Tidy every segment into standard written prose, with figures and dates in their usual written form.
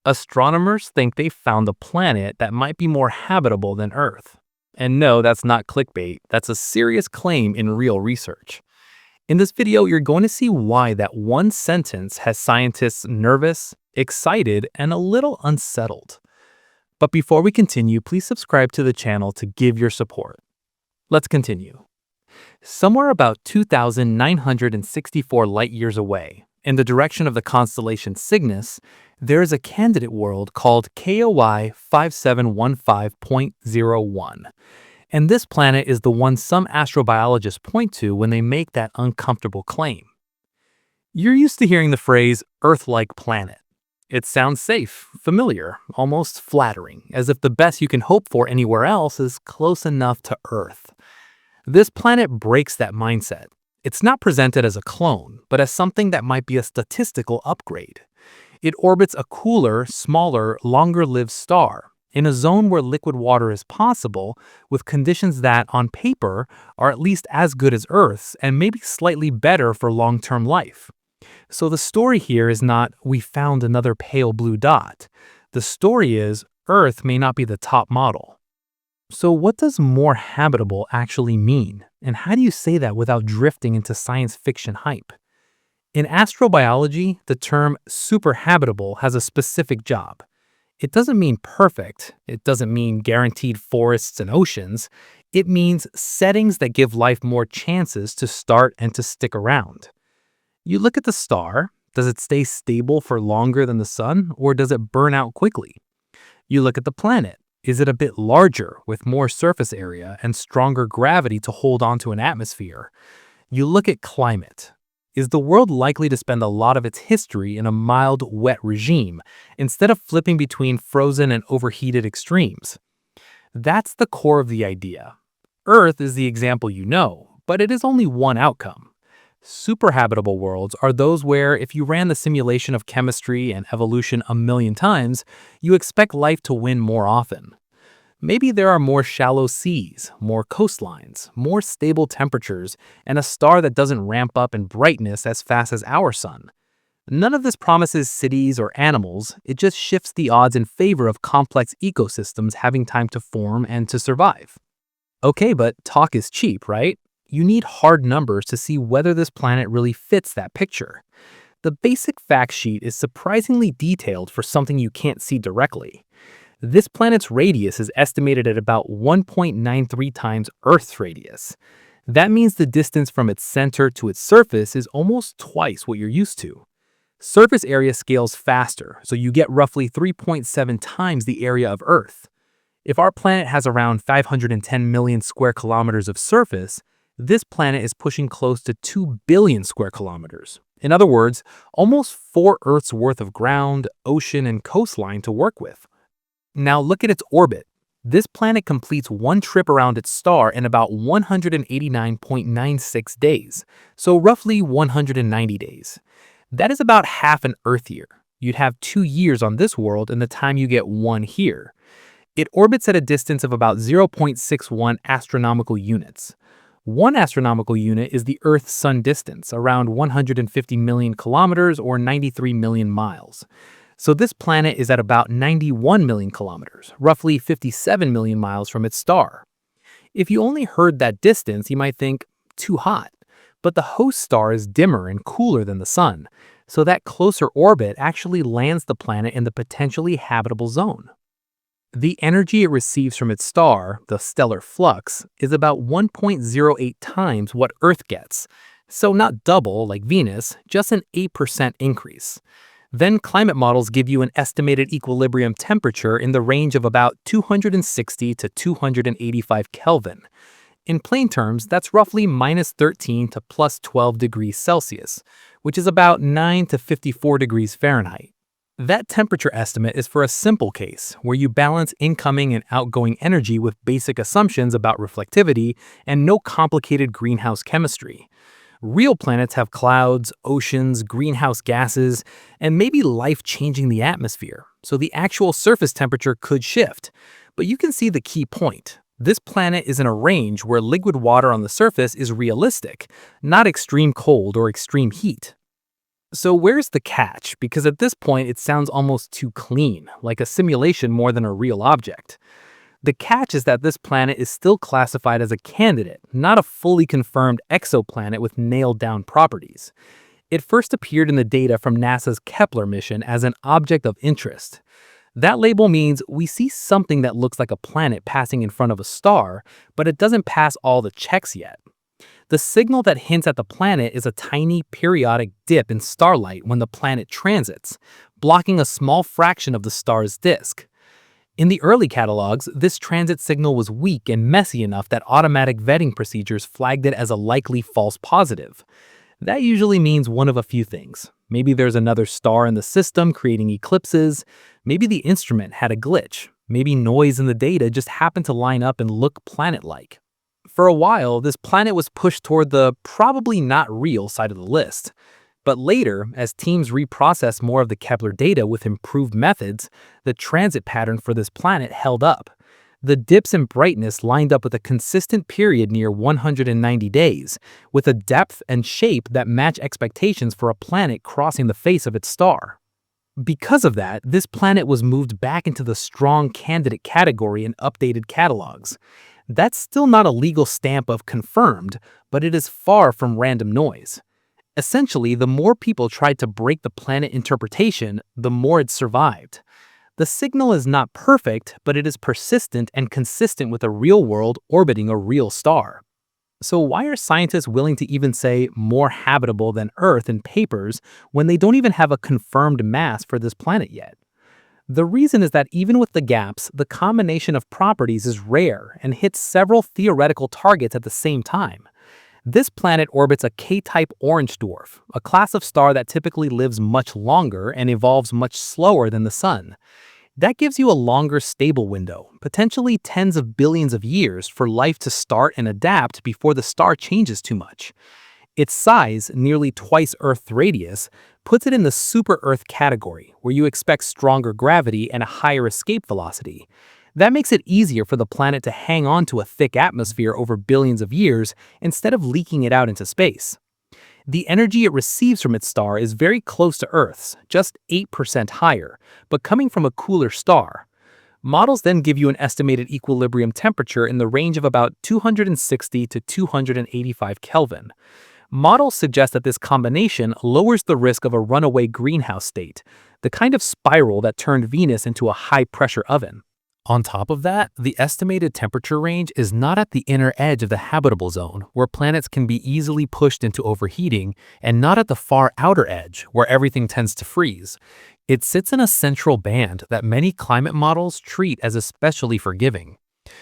Astronomers think they found a planet that might be more habitable than Earth. And no, that's not clickbait, that's a serious claim in real research. In this video, you're going to see why that one sentence has scientists nervous, excited, and a little unsettled. But before we continue, please subscribe to the channel to give your support. Let's continue. Somewhere about 2,964 light years away, in the direction of the constellation Cygnus, there is a candidate world called KOI 5715.01. And this planet is the one some astrobiologists point to when they make that uncomfortable claim. You're used to hearing the phrase Earth-like planet. It sounds safe, familiar, almost flattering, as if the best you can hope for anywhere else is close enough to Earth. This planet breaks that mindset. It's not presented as a clone, but as something that might be a statistical upgrade. It orbits a cooler, smaller, longer-lived star in a zone where liquid water is possible, with conditions that, on paper, are at least as good as Earth's and maybe slightly better for long-term life. So the story here is not, we found another pale blue dot. The story is, Earth may not be the top model. So what does more habitable actually mean? And how do you say that without drifting into science fiction hype? In astrobiology, the term superhabitable has a specific job. It doesn't mean perfect. It doesn't mean guaranteed forests and oceans. It means settings that give life more chances to start and to stick around. You look at the star. Does it stay stable for longer than the sun, or does it burn out quickly? You look at the planet. Is it a bit larger, with more surface area and stronger gravity to hold onto an atmosphere? You look at climate. Is the world likely to spend a lot of its history in a mild, wet regime, instead of flipping between frozen and overheated extremes? That's the core of the idea. Earth is the example you know, but it is only one outcome. Superhabitable worlds are those where, if you ran the simulation of chemistry and evolution a million times, you expect life to win more often. Maybe there are more shallow seas, more coastlines, more stable temperatures, and a star that doesn't ramp up in brightness as fast as our sun. None of this promises cities or animals, it just shifts the odds in favor of complex ecosystems having time to form and to survive. Okay, but talk is cheap, right? You need hard numbers to see whether this planet really fits that picture. The basic fact sheet is surprisingly detailed for something you can't see directly. This planet's radius is estimated at about 1.93 times Earth's radius. That means the distance from its center to its surface is almost twice what you're used to. Surface area scales faster, so you get roughly 3.7 times the area of Earth. If our planet has around 510 million square kilometers of surface, this planet is pushing close to 2 billion square kilometers. In other words, almost 4 Earth's worth of ground, ocean, and coastline to work with. Now look at its orbit. This planet completes one trip around its star in about 189.96 days, so roughly 190 days. That is about half an Earth year. You'd have 2 years on this world in the time you get 1 here. It orbits at a distance of about 0.61 astronomical units. 1 astronomical unit is the Earth-Sun distance, around 150 million kilometers or 93 million miles. So this planet is at about 91 million kilometers, roughly 57 million miles from its star. If you only heard that distance, you might think, too hot. But the host star is dimmer and cooler than the sun, so that closer orbit actually lands the planet in the potentially habitable zone. The energy it receives from its star, the stellar flux, is about 1.08 times what Earth gets. So not double like Venus, just an 8% increase. Then climate models give you an estimated equilibrium temperature in the range of about 260 to 285 Kelvin. In plain terms, that's roughly minus 13 to plus 12 degrees Celsius, which is about 9 to 54 degrees Fahrenheit. That temperature estimate is for a simple case, where you balance incoming and outgoing energy with basic assumptions about reflectivity and no complicated greenhouse chemistry. Real planets have clouds, oceans, greenhouse gases, and maybe life changing the atmosphere, so the actual surface temperature could shift. But you can see the key point. This planet is in a range where liquid water on the surface is realistic, not extreme cold or extreme heat. So where's the catch? Because at this point, it sounds almost too clean, like a simulation more than a real object. The catch is that this planet is still classified as a candidate, not a fully confirmed exoplanet with nailed down properties. It first appeared in the data from NASA's Kepler mission as an object of interest. That label means we see something that looks like a planet passing in front of a star, but it doesn't pass all the checks yet. The signal that hints at the planet is a tiny periodic dip in starlight when the planet transits, blocking a small fraction of the star's disk. In the early catalogs, this transit signal was weak and messy enough that automatic vetting procedures flagged it as a likely false positive. That usually means one of a few things. Maybe there's another star in the system creating eclipses. Maybe the instrument had a glitch. Maybe noise in the data just happened to line up and look planet-like. For a while, this planet was pushed toward the probably not real side of the list. But later, as teams reprocessed more of the Kepler data with improved methods, the transit pattern for this planet held up. The dips in brightness lined up with a consistent period near 190 days, with a depth and shape that match expectations for a planet crossing the face of its star. Because of that, this planet was moved back into the strong candidate category in updated catalogs. That's still not a legal stamp of confirmed, but it is far from random noise. Essentially, the more people tried to break the planet interpretation, the more it survived. The signal is not perfect, but it is persistent and consistent with a real world orbiting a real star. So why are scientists willing to even say more habitable than Earth in papers when they don't even have a confirmed mass for this planet yet? The reason is that even with the gaps, the combination of properties is rare and hits several theoretical targets at the same time. This planet orbits a K-type orange dwarf, a class of star that typically lives much longer and evolves much slower than the Sun. That gives you a longer stable window, potentially tens of billions of years for life to start and adapt before the star changes too much. Its size, nearly twice Earth's radius, puts it in the super-Earth category, where you expect stronger gravity and a higher escape velocity. That makes it easier for the planet to hang on to a thick atmosphere over billions of years instead of leaking it out into space. The energy it receives from its star is very close to Earth's, just 8% higher, but coming from a cooler star. Models then give you an estimated equilibrium temperature in the range of about 260 to 285 Kelvin. Models suggest that this combination lowers the risk of a runaway greenhouse state, the kind of spiral that turned Venus into a high-pressure oven. On top of that, the estimated temperature range is not at the inner edge of the habitable zone, where planets can be easily pushed into overheating, and not at the far outer edge, where everything tends to freeze. It sits in a central band that many climate models treat as especially forgiving.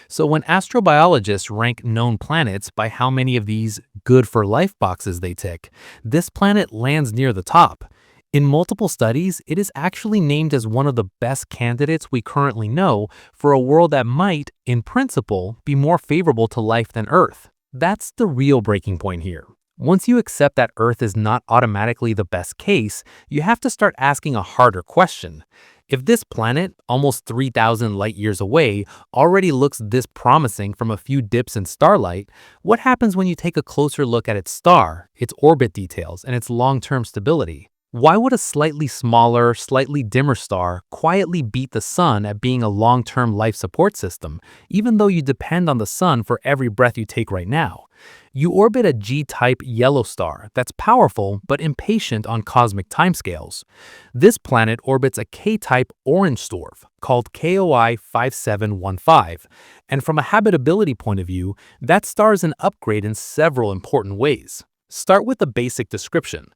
So when astrobiologists rank known planets by how many of these good for life boxes they tick, this planet lands near the top. In multiple studies, it is actually named as one of the best candidates we currently know for a world that might, in principle, be more favorable to life than Earth. That's the real breaking point here. Once you accept that Earth is not automatically the best case, you have to start asking a harder question. If this planet, almost 3,000 light years away, already looks this promising from a few dips in starlight, what happens when you take a closer look at its star, its orbit details, and its long-term stability? Why would a slightly smaller, slightly dimmer star quietly beat the Sun at being a long-term life support system, even though you depend on the Sun for every breath you take right now? You orbit a G-type yellow star that's powerful but impatient on cosmic timescales. This planet orbits a K-type orange dwarf called KOI 5715, and from a habitability point of view, that star is an upgrade in several important ways. Start with the basic description.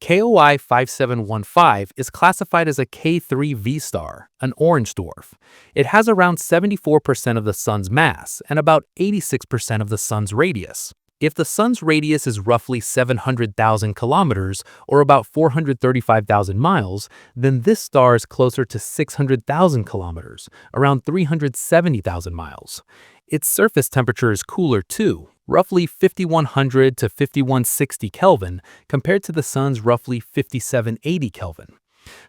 KOI 5715 is classified as a K3V star, an orange dwarf. It has around 74% of the Sun's mass and about 86% of the Sun's radius. If the Sun's radius is roughly 700,000 kilometers, or about 435,000 miles, then this star is closer to 600,000 kilometers, around 370,000 miles. Its surface temperature is cooler too, roughly 5100 to 5160 Kelvin, compared to the Sun's roughly 5780 Kelvin.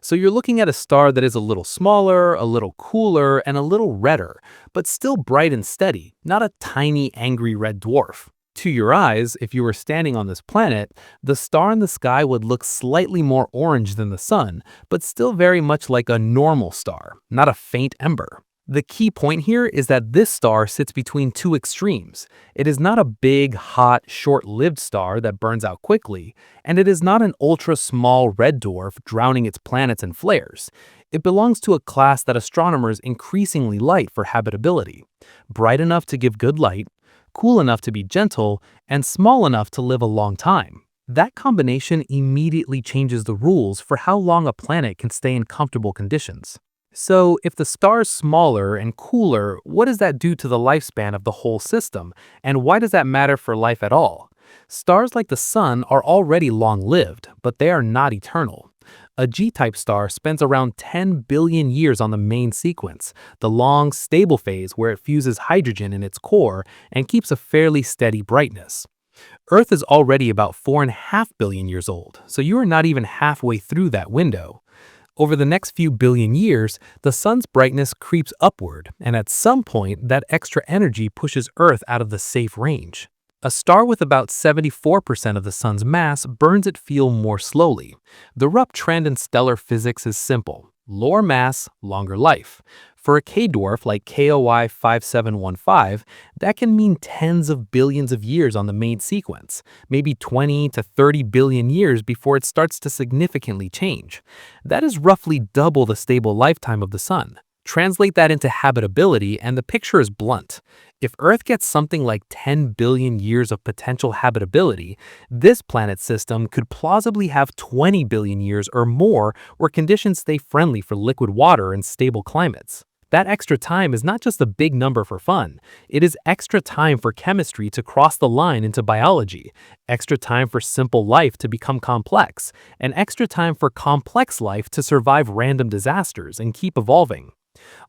So you're looking at a star that is a little smaller, a little cooler, and a little redder, but still bright and steady, not a tiny, angry red dwarf. To your eyes, if you were standing on this planet, the star in the sky would look slightly more orange than the sun, but still very much like a normal star, not a faint ember. The key point here is that this star sits between two extremes. It is not a big, hot, short-lived star that burns out quickly, and it is not an ultra-small red dwarf drowning its planets in flares. It belongs to a class that astronomers increasingly light for habitability, bright enough to give good light, cool enough to be gentle, and small enough to live a long time. That combination immediately changes the rules for how long a planet can stay in comfortable conditions. So, if the star is smaller and cooler, what does that do to the lifespan of the whole system, and why does that matter for life at all? Stars like the Sun are already long-lived, but they are not eternal. A G-type star spends around 10 billion years on the main sequence, the long, stable phase where it fuses hydrogen in its core and keeps a fairly steady brightness. Earth is already about 4.5 billion years old, so you are not even halfway through that window. Over the next few billion years, the sun's brightness creeps upward, and at some point, that extra energy pushes Earth out of the safe range. A star with about 74% of the sun's mass burns its fuel more slowly. The rough trend in stellar physics is simple: lower mass, longer life. For a K-dwarf like KOI 5715, that can mean tens of billions of years on the main sequence, maybe 20 to 30 billion years before it starts to significantly change. That is roughly double the stable lifetime of the sun. Translate that into habitability and the picture is blunt. If Earth gets something like 10 billion years of potential habitability, this planet system could plausibly have 20 billion years or more where conditions stay friendly for liquid water and stable climates. That extra time is not just a big number for fun. It is extra time for chemistry to cross the line into biology, extra time for simple life to become complex, and extra time for complex life to survive random disasters and keep evolving.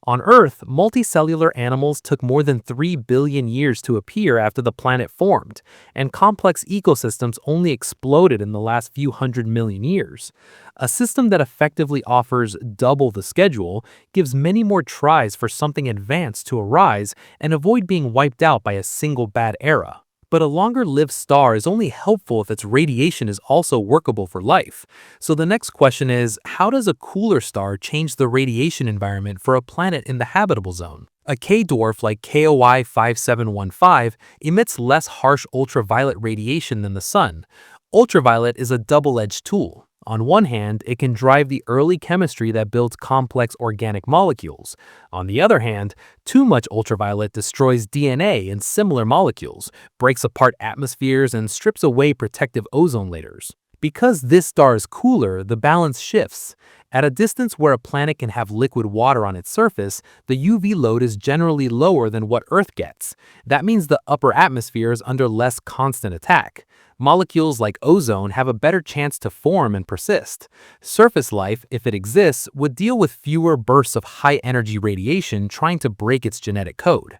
On Earth, multicellular animals took more than 3 billion years to appear after the planet formed, and complex ecosystems only exploded in the last few 100 million years. A system that effectively offers double the schedule gives many more tries for something advanced to arise and avoid being wiped out by a single bad era. But a longer-lived star is only helpful if its radiation is also workable for life. So the next question is, how does a cooler star change the radiation environment for a planet in the habitable zone? A K-dwarf like KOI 5715 emits less harsh ultraviolet radiation than the sun. Ultraviolet is a double-edged tool. On one hand, it can drive the early chemistry that builds complex organic molecules. On the other hand, too much ultraviolet destroys DNA and similar molecules, breaks apart atmospheres, and strips away protective ozone layers. Because this star is cooler, the balance shifts. At a distance where a planet can have liquid water on its surface, the UV load is generally lower than what Earth gets. That means the upper atmosphere is under less constant attack. Molecules like ozone have a better chance to form and persist. Surface life, if it exists, would deal with fewer bursts of high-energy radiation trying to break its genetic code.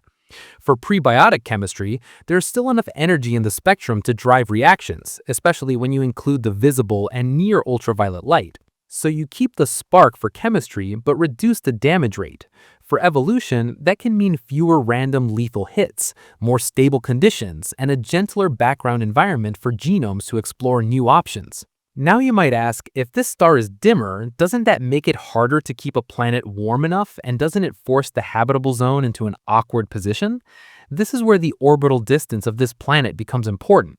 For prebiotic chemistry, there's still enough energy in the spectrum to drive reactions, especially when you include the visible and near ultraviolet light. So you keep the spark for chemistry but reduce the damage rate. For evolution, that can mean fewer random lethal hits, more stable conditions, and a gentler background environment for genomes to explore new options. Now you might ask, if this star is dimmer, doesn't that make it harder to keep a planet warm enough, and doesn't it force the habitable zone into an awkward position? This is where the orbital distance of this planet becomes important.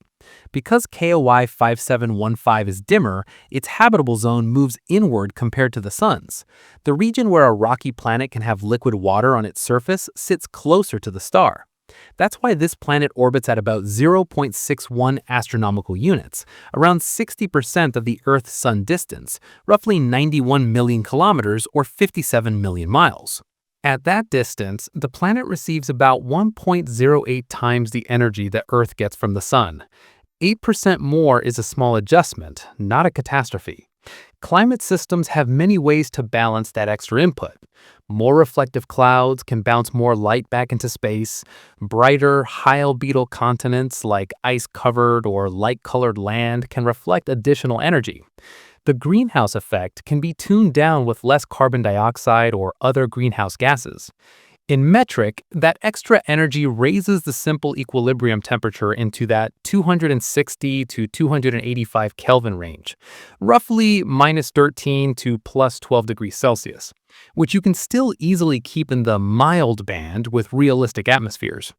Because KOI 5715 is dimmer, its habitable zone moves inward compared to the sun's. The region where a rocky planet can have liquid water on its surface sits closer to the star. That's why this planet orbits at about 0.61 astronomical units, around 60% of the Earth-Sun distance, roughly 91 million kilometers or 57 million miles. At that distance, the planet receives about 1.08 times the energy that Earth gets from the sun. 8% more is a small adjustment, not a catastrophe. Climate systems have many ways to balance that extra input. More reflective clouds can bounce more light back into space. Brighter, high-albedo continents like ice-covered or light-colored land can reflect additional energy. The greenhouse effect can be tuned down with less carbon dioxide or other greenhouse gases. In metric, that extra energy raises the simple equilibrium temperature into that 260 to 285 Kelvin range, roughly minus 13 to plus 12 degrees Celsius, which you can still easily keep in the mild band with realistic atmospheres.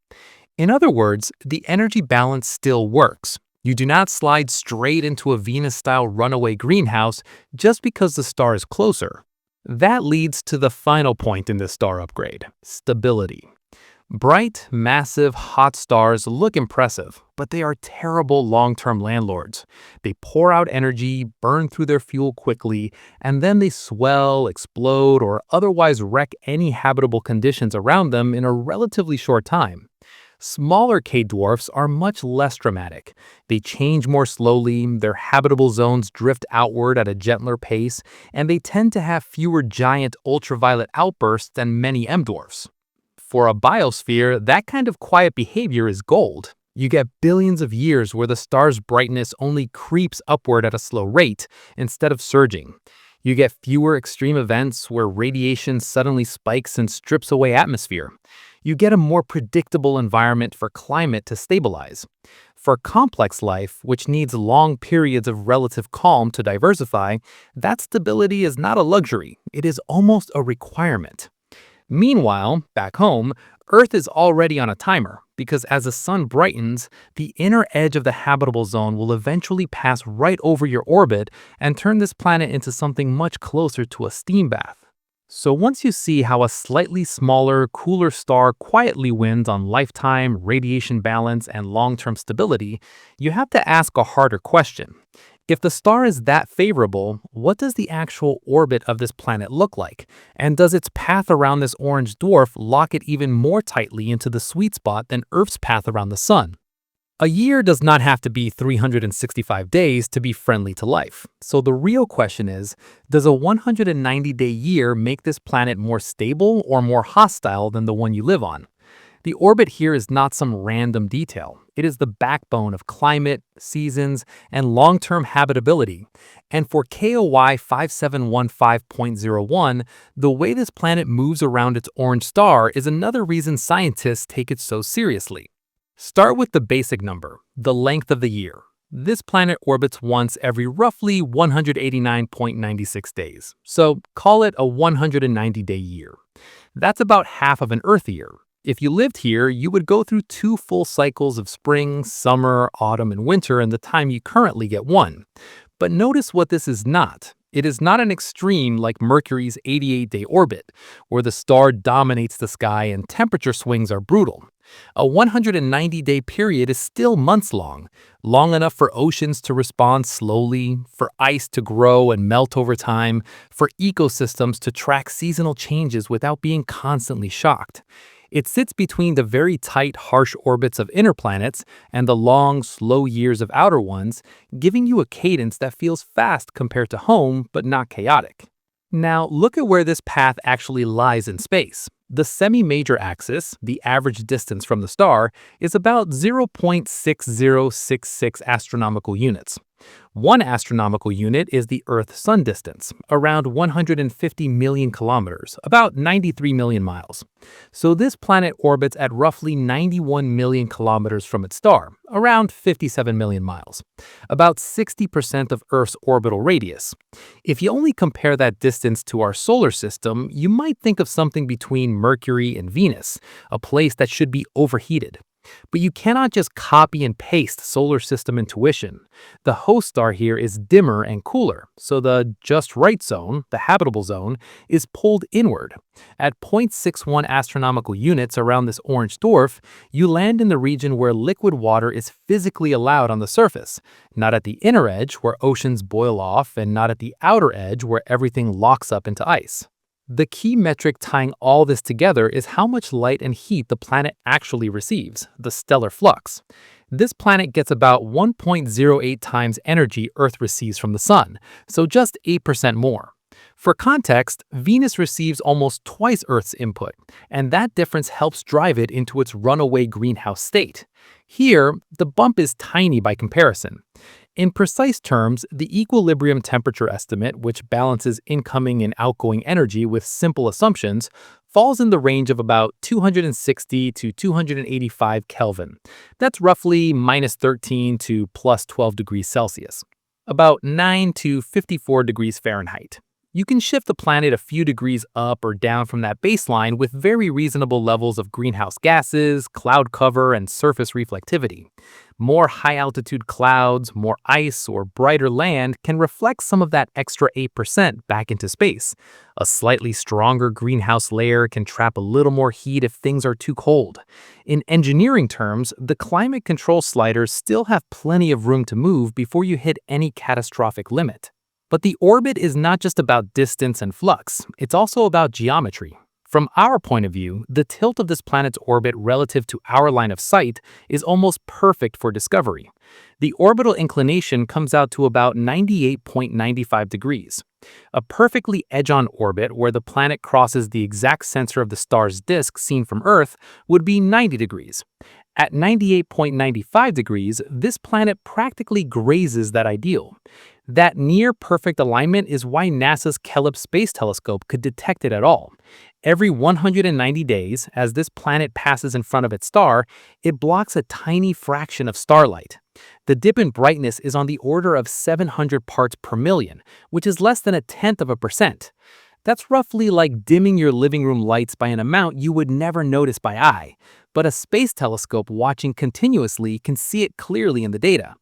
In other words, the energy balance still works. You do not slide straight into a Venus-style runaway greenhouse just because the star is closer. That leads to the final point in this star upgrade: stability. Bright, massive, hot stars look impressive, but they are terrible long-term landlords. They pour out energy, burn through their fuel quickly, and then they swell, explode, or otherwise wreck any habitable conditions around them in a relatively short time. Smaller K-dwarfs are much less dramatic. They change more slowly, their habitable zones drift outward at a gentler pace, and they tend to have fewer giant ultraviolet outbursts than many M-dwarfs. For a biosphere, that kind of quiet behavior is gold. You get billions of years where the star's brightness only creeps upward at a slow rate instead of surging. You get fewer extreme events where radiation suddenly spikes and strips away atmosphere. You get a more predictable environment for climate to stabilize. For complex life, which needs long periods of relative calm to diversify, that stability is not a luxury, it is almost a requirement. Meanwhile, back home, Earth is already on a timer, because as the sun brightens, the inner edge of the habitable zone will eventually pass right over your orbit and turn this planet into something much closer to a steam bath. So once you see how a slightly smaller, cooler star quietly wins on lifetime, radiation balance, and long-term stability, you have to ask a harder question. If the star is that favorable, what does the actual orbit of this planet look like? And does its path around this orange dwarf lock it even more tightly into the sweet spot than Earth's path around the sun? A year does not have to be 365 days to be friendly to life. So the real question is, does a 190-day year make this planet more stable or more hostile than the one you live on? The orbit here is not some random detail. It is the backbone of climate, seasons, and long-term habitability. And for KOY 5715.01, the way this planet moves around its orange star is another reason scientists take it so seriously. Start with the basic number, the length of the year. This planet orbits once every roughly 189.96 days, so call it a 190-day year. That's about half of an Earth year. If you lived here, you would go through 2 full cycles of spring, summer, autumn, and winter in the time you currently get one. But notice what this is not. It is not an extreme like Mercury's 88-day orbit, where the star dominates the sky and temperature swings are brutal. A 190-day period is still months long, long enough for oceans to respond slowly, for ice to grow and melt over time, for ecosystems to track seasonal changes without being constantly shocked. It sits between the very tight, harsh orbits of inner planets and the long, slow years of outer ones, giving you a cadence that feels fast compared to home, but not chaotic. Now, look at where this path actually lies in space. The semi-major axis, the average distance from the star, is about 0.6066 astronomical units. 1 astronomical unit is the Earth-Sun distance, around 150 million kilometers, about 93 million miles. So this planet orbits at roughly 91 million kilometers from its star, around 57 million miles, about 60% of Earth's orbital radius. If you only compare that distance to our solar system, you might think of something between Mercury and Venus, a place that should be overheated. But you cannot just copy and paste solar system intuition. The host star here is dimmer and cooler, so the just right zone, the habitable zone, is pulled inward. At 0.61 astronomical units around this orange dwarf, you land in the region where liquid water is physically allowed on the surface, not at the inner edge where oceans boil off, and not at the outer edge where everything locks up into ice. The key metric tying all this together is how much light and heat the planet actually receives, the stellar flux. This planet gets about 1.08 times energy Earth receives from the sun, so just 8% more. For context, Venus receives almost twice Earth's input, and that difference helps drive it into its runaway greenhouse state. Here, the bump is tiny by comparison. In precise terms, the equilibrium temperature estimate, which balances incoming and outgoing energy with simple assumptions, falls in the range of about 260 to 285 Kelvin. That's roughly minus 13 to plus 12 degrees Celsius, about 9 to 54 degrees Fahrenheit. You can shift the planet a few degrees up or down from that baseline with very reasonable levels of greenhouse gases, cloud cover, and surface reflectivity. More high-altitude clouds, more ice, or brighter land can reflect some of that extra 8% back into space. A slightly stronger greenhouse layer can trap a little more heat if things are too cold. In engineering terms, the climate control sliders still have plenty of room to move before you hit any catastrophic limit. But the orbit is not just about distance and flux, it's also about geometry. From our point of view, the tilt of this planet's orbit relative to our line of sight is almost perfect for discovery. The orbital inclination comes out to about 98.95 degrees. A perfectly edge-on orbit where the planet crosses the exact center of the star's disk seen from Earth would be 90 degrees. At 98.95 degrees, this planet practically grazes that ideal. That near-perfect alignment is why NASA's Kelp Space Telescope could detect it at all. Every 190 days, as this planet passes in front of its star, it blocks a tiny fraction of starlight. The dip in brightness is on the order of 700 parts per million, which is less than 0.1%. That's roughly like dimming your living room lights by an amount you would never notice by eye, but a space telescope watching continuously can see it clearly in the data.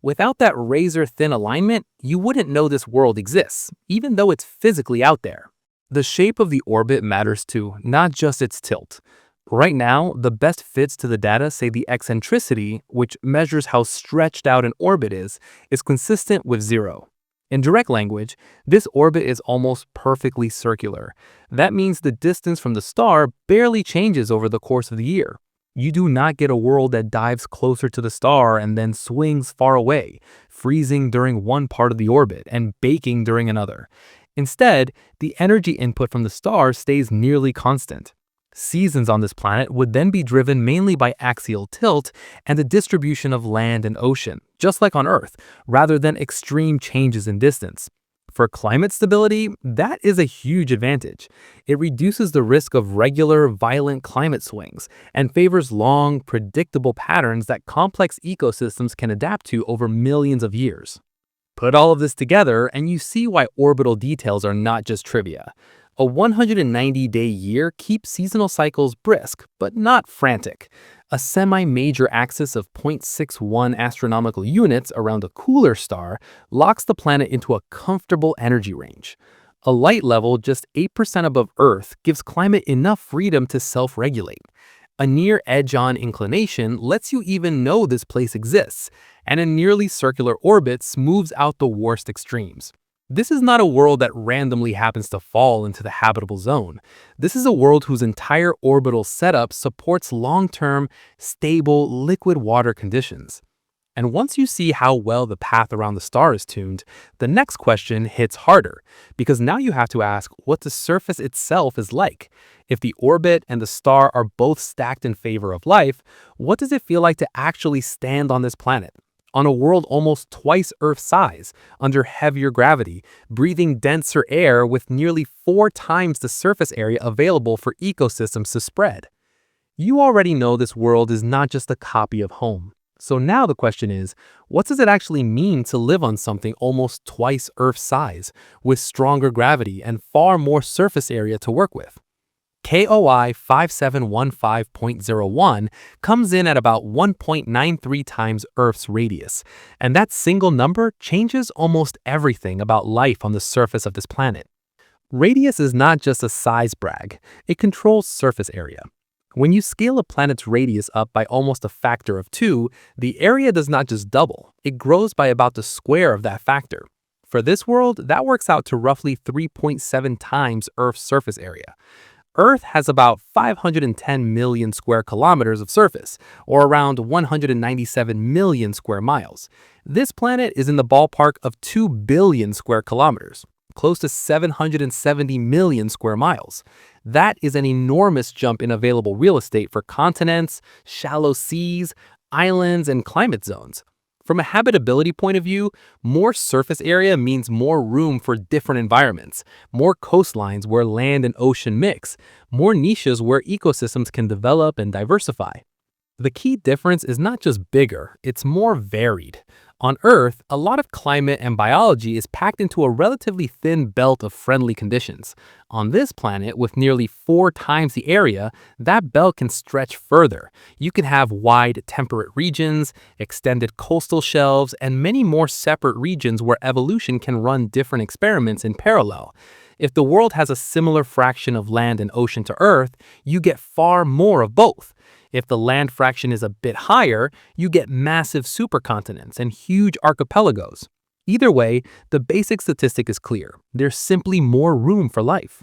Without that razor-thin alignment, you wouldn't know this world exists, even though it's physically out there. The shape of the orbit matters too, not just its tilt. Right now, the best fits to the data say the eccentricity, which measures how stretched out an orbit is consistent with 0. In direct language, this orbit is almost perfectly circular. That means the distance from the star barely changes over the course of the year. You do not get a world that dives closer to the star and then swings far away, freezing during one part of the orbit and baking during another. Instead, the energy input from the star stays nearly constant. Seasons on this planet would then be driven mainly by axial tilt and the distribution of land and ocean, just like on Earth, rather than extreme changes in distance. For climate stability, that is a huge advantage. It reduces the risk of regular, violent climate swings and favors long, predictable patterns that complex ecosystems can adapt to over millions of years. Put all of this together, and you see why orbital details are not just trivia. A 190-day year keeps seasonal cycles brisk, but not frantic. A semi-major axis of 0.61 astronomical units around a cooler star locks the planet into a comfortable energy range. A light level just 8% above Earth gives climate enough freedom to self-regulate. A near edge-on inclination lets you even know this place exists, and a nearly circular orbit smooths out the worst extremes. This is not a world that randomly happens to fall into the habitable zone. This is a world whose entire orbital setup supports long-term, stable, liquid water conditions. And once you see how well the path around the star is tuned, the next question hits harder, because now you have to ask what the surface itself is like. If the orbit and the star are both stacked in favor of life, what does it feel like to actually stand on this planet? On a world almost twice Earth's size, under heavier gravity, breathing denser air with nearly 4 times the surface area available for ecosystems to spread. You already know this world is not just a copy of home. So now the question is, what does it actually mean to live on something almost twice Earth's size, with stronger gravity and far more surface area to work with? KOI 5715.01 comes in at about 1.93 times Earth's radius, and that single number changes almost everything about life on the surface of this planet. Radius is not just a size brag, it controls surface area. When you scale a planet's radius up by almost a factor of 2, the area does not just double, it grows by about the square of that factor. For this world, that works out to roughly 3.7 times Earth's surface area. Earth has about 510 million square kilometers of surface, or around 197 million square miles. This planet is in the ballpark of 2 billion square kilometers, close to 770 million square miles. That is an enormous jump in available real estate for continents, shallow seas, islands, and climate zones. From a habitability point of view, more surface area means more room for different environments, more coastlines where land and ocean mix, more niches where ecosystems can develop and diversify. The key difference is not just bigger, it's more varied. On Earth, a lot of climate and biology is packed into a relatively thin belt of friendly conditions. On this planet, with nearly 4 times the area, that belt can stretch further. You can have wide temperate regions, extended coastal shelves, and many more separate regions where evolution can run different experiments in parallel. If the world has a similar fraction of land and ocean to Earth, you get far more of both. If the land fraction is a bit higher, you get massive supercontinents and huge archipelagos. Either way, the basic statistic is clear. There's simply more room for life.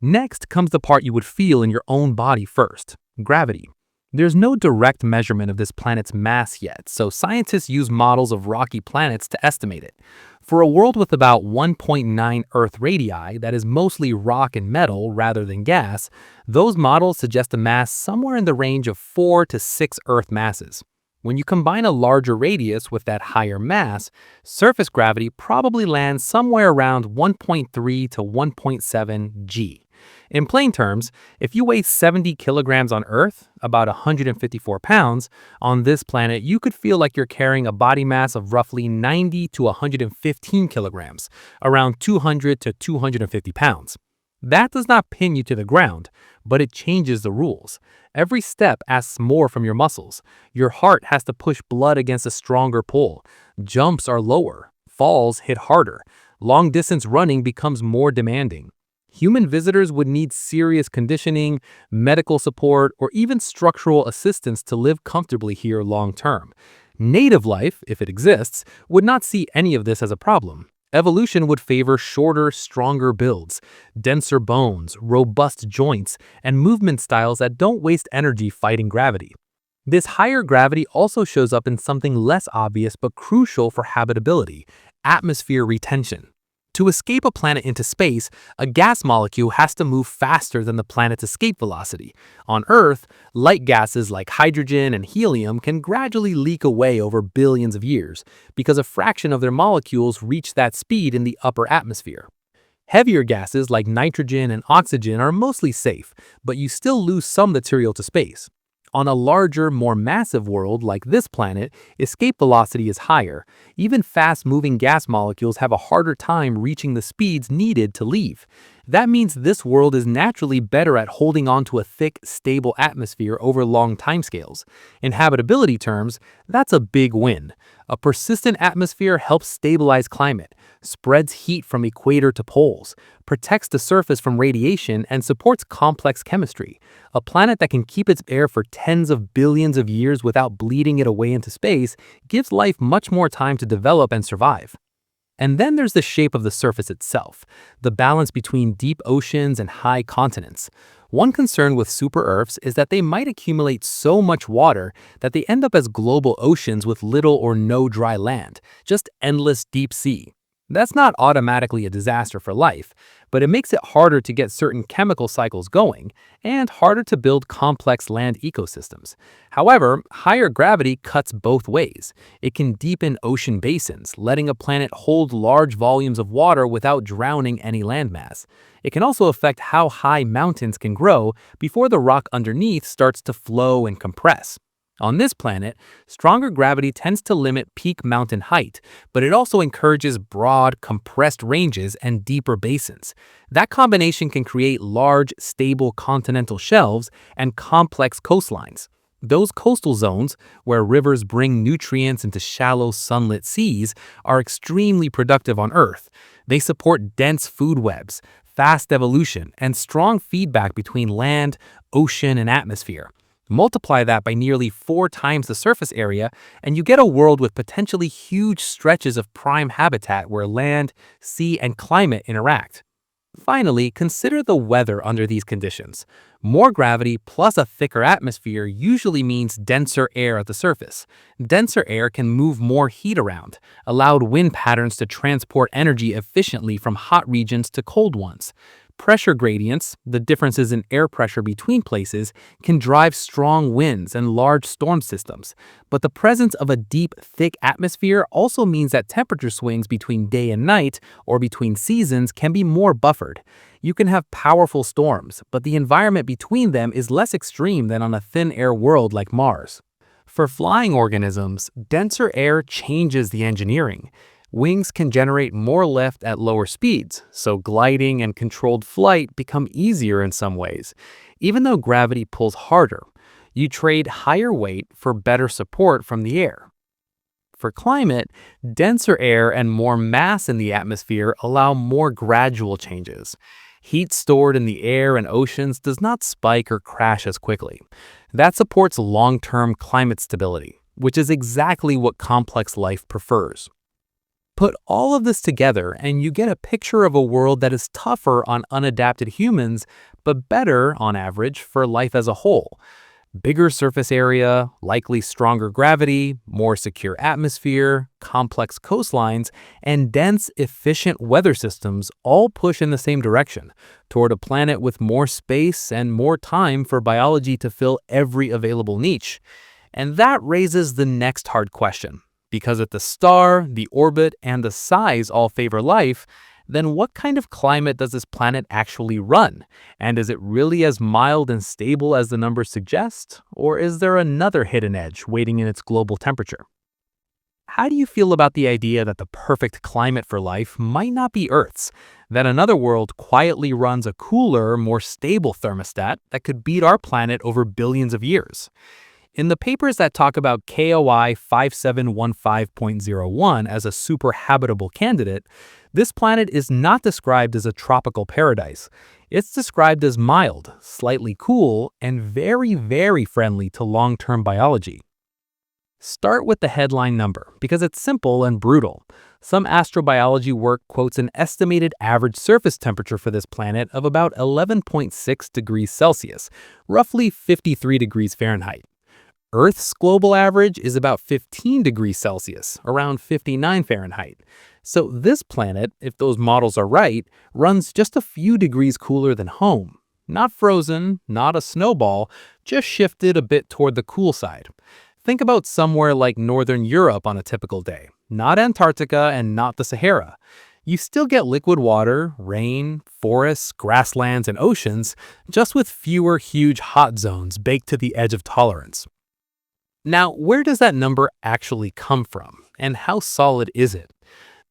Next comes the part you would feel in your own body first: gravity. There's no direct measurement of this planet's mass yet, so scientists use models of rocky planets to estimate it. For a world with about 1.9 Earth radii that is mostly rock and metal rather than gas, those models suggest a mass somewhere in the range of 4 to 6 Earth masses. When you combine a larger radius with that higher mass, surface gravity probably lands somewhere around 1.3 to 1.7 g. In plain terms, if you weigh 70 kilograms on Earth, about 154 pounds, on this planet you could feel like you're carrying a body mass of roughly 90 to 115 kilograms, around 200 to 250 pounds. That does not pin you to the ground, but it changes the rules. Every step asks more from your muscles. Your heart has to push blood against a stronger pull. Jumps are lower. Falls hit harder. Long-distance running becomes more demanding. Human visitors would need serious conditioning, medical support, or even structural assistance to live comfortably here long-term. Native life, if it exists, would not see any of this as a problem. Evolution would favor shorter, stronger builds, denser bones, robust joints, and movement styles that don't waste energy fighting gravity. This higher gravity also shows up in something less obvious but crucial for habitability: atmosphere retention. To escape a planet into space, a gas molecule has to move faster than the planet's escape velocity. On Earth, light gases like hydrogen and helium can gradually leak away over billions of years because a fraction of their molecules reach that speed in the upper atmosphere. Heavier gases like nitrogen and oxygen are mostly safe, but you still lose some material to space. On a larger, more massive world like this planet, escape velocity is higher. Even fast-moving gas molecules have a harder time reaching the speeds needed to leave. That means this world is naturally better at holding on to a thick, stable atmosphere over long timescales. In habitability terms, that's a big win. A persistent atmosphere helps stabilize climate, spreads heat from equator to poles, protects the surface from radiation, and supports complex chemistry. A planet that can keep its air for tens of billions of years without bleeding it away into space gives life much more time to develop and survive. And then there's the shape of the surface itself, the balance between deep oceans and high continents. One concern with super-Earths is that they might accumulate so much water that they end up as global oceans with little or no dry land, just endless deep sea. That's not automatically a disaster for life, but it makes it harder to get certain chemical cycles going and harder to build complex land ecosystems. However, higher gravity cuts both ways. It can deepen ocean basins, letting a planet hold large volumes of water without drowning any landmass. It can also affect how high mountains can grow before the rock underneath starts to flow and compress. On this planet, stronger gravity tends to limit peak mountain height, but it also encourages broad, compressed ranges and deeper basins. That combination can create large, stable continental shelves and complex coastlines. Those coastal zones, where rivers bring nutrients into shallow, sunlit seas, are extremely productive on Earth. They support dense food webs, fast evolution, and strong feedback between land, ocean, and atmosphere. Multiply that by nearly 4 times the surface area, and you get a world with potentially huge stretches of prime habitat where land, sea, and climate interact. Finally, consider the weather under these conditions. More gravity plus a thicker atmosphere usually means denser air at the surface. Denser air can move more heat around, allow wind patterns to transport energy efficiently from hot regions to cold ones. Pressure gradients, the differences in air pressure between places, can drive strong winds and large storm systems. But the presence of a deep, thick atmosphere also means that temperature swings between day and night or between seasons can be more buffered. You can have powerful storms, but the environment between them is less extreme than on a thin air world like Mars. For flying organisms, denser air changes the engineering. Wings can generate more lift at lower speeds, so gliding and controlled flight become easier in some ways. Even though gravity pulls harder, you trade higher weight for better support from the air. For climate, denser air and more mass in the atmosphere allow more gradual changes. Heat stored in the air and oceans does not spike or crash as quickly. That supports long-term climate stability, which is exactly what complex life prefers. Put all of this together and you get a picture of a world that is tougher on unadapted humans, but better, on average, for life as a whole. Bigger surface area, likely stronger gravity, more secure atmosphere, complex coastlines, and dense, efficient weather systems all push in the same direction, toward a planet with more space and more time for biology to fill every available niche. And that raises the next hard question. Because if the star, the orbit, and the size all favor life, then what kind of climate does this planet actually run? And is it really as mild and stable as the numbers suggest? Or is there another hidden edge waiting in its global temperature? How do you feel about the idea that the perfect climate for life might not be Earth's? That another world quietly runs a cooler, more stable thermostat that could beat our planet over billions of years? In the papers that talk about KOI 5715.01 as a superhabitable candidate, this planet is not described as a tropical paradise. It's described as mild, slightly cool, and very, very friendly to long-term biology. Start with the headline number because it's simple and brutal. Some astrobiology work quotes an estimated average surface temperature for this planet of about 11.6 degrees Celsius, roughly 53 degrees Fahrenheit. Earth's global average is about 15 degrees Celsius, around 59 Fahrenheit. So this planet, if those models are right, runs just a few degrees cooler than home. Not frozen, not a snowball, just shifted a bit toward the cool side. Think about somewhere like Northern Europe on a typical day, not Antarctica and not the Sahara. You still get liquid water, rain, forests, grasslands, and oceans, just with fewer huge hot zones baked to the edge of tolerance. Now, where does that number actually come from, and how solid is it?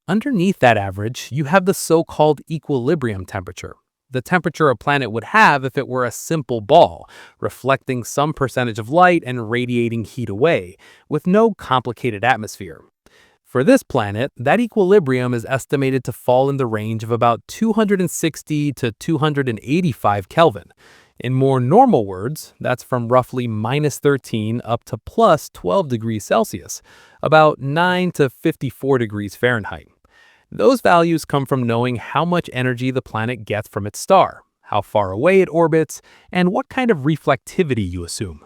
Underneath that average, you have the so-called equilibrium temperature, the temperature a planet would have if it were a simple ball, reflecting some percentage of light and radiating heat away, with no complicated atmosphere. For this planet, that equilibrium is estimated to fall in the range of about 260 to 285 Kelvin. In more normal words, that's from roughly -13 up to +12 degrees Celsius, about 9 to 54 degrees Fahrenheit. Those values come from knowing how much energy the planet gets from its star, how far away it orbits, and what kind of reflectivity you assume.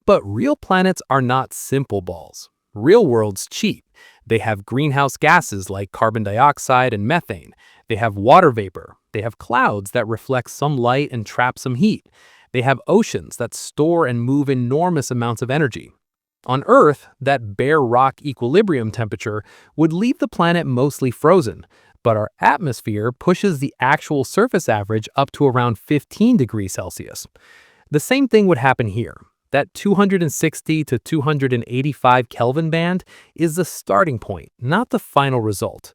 But real planets are not simple balls. Real worlds cheat. They have greenhouse gases like carbon dioxide and methane. They have water vapor. They have clouds that reflect some light and trap some heat. They have oceans that store and move enormous amounts of energy. On Earth, that bare rock equilibrium temperature would leave the planet mostly frozen, but our atmosphere pushes the actual surface average up to around 15 degrees Celsius. The same thing would happen here. That 260 to 285 Kelvin band is the starting point, not the final result.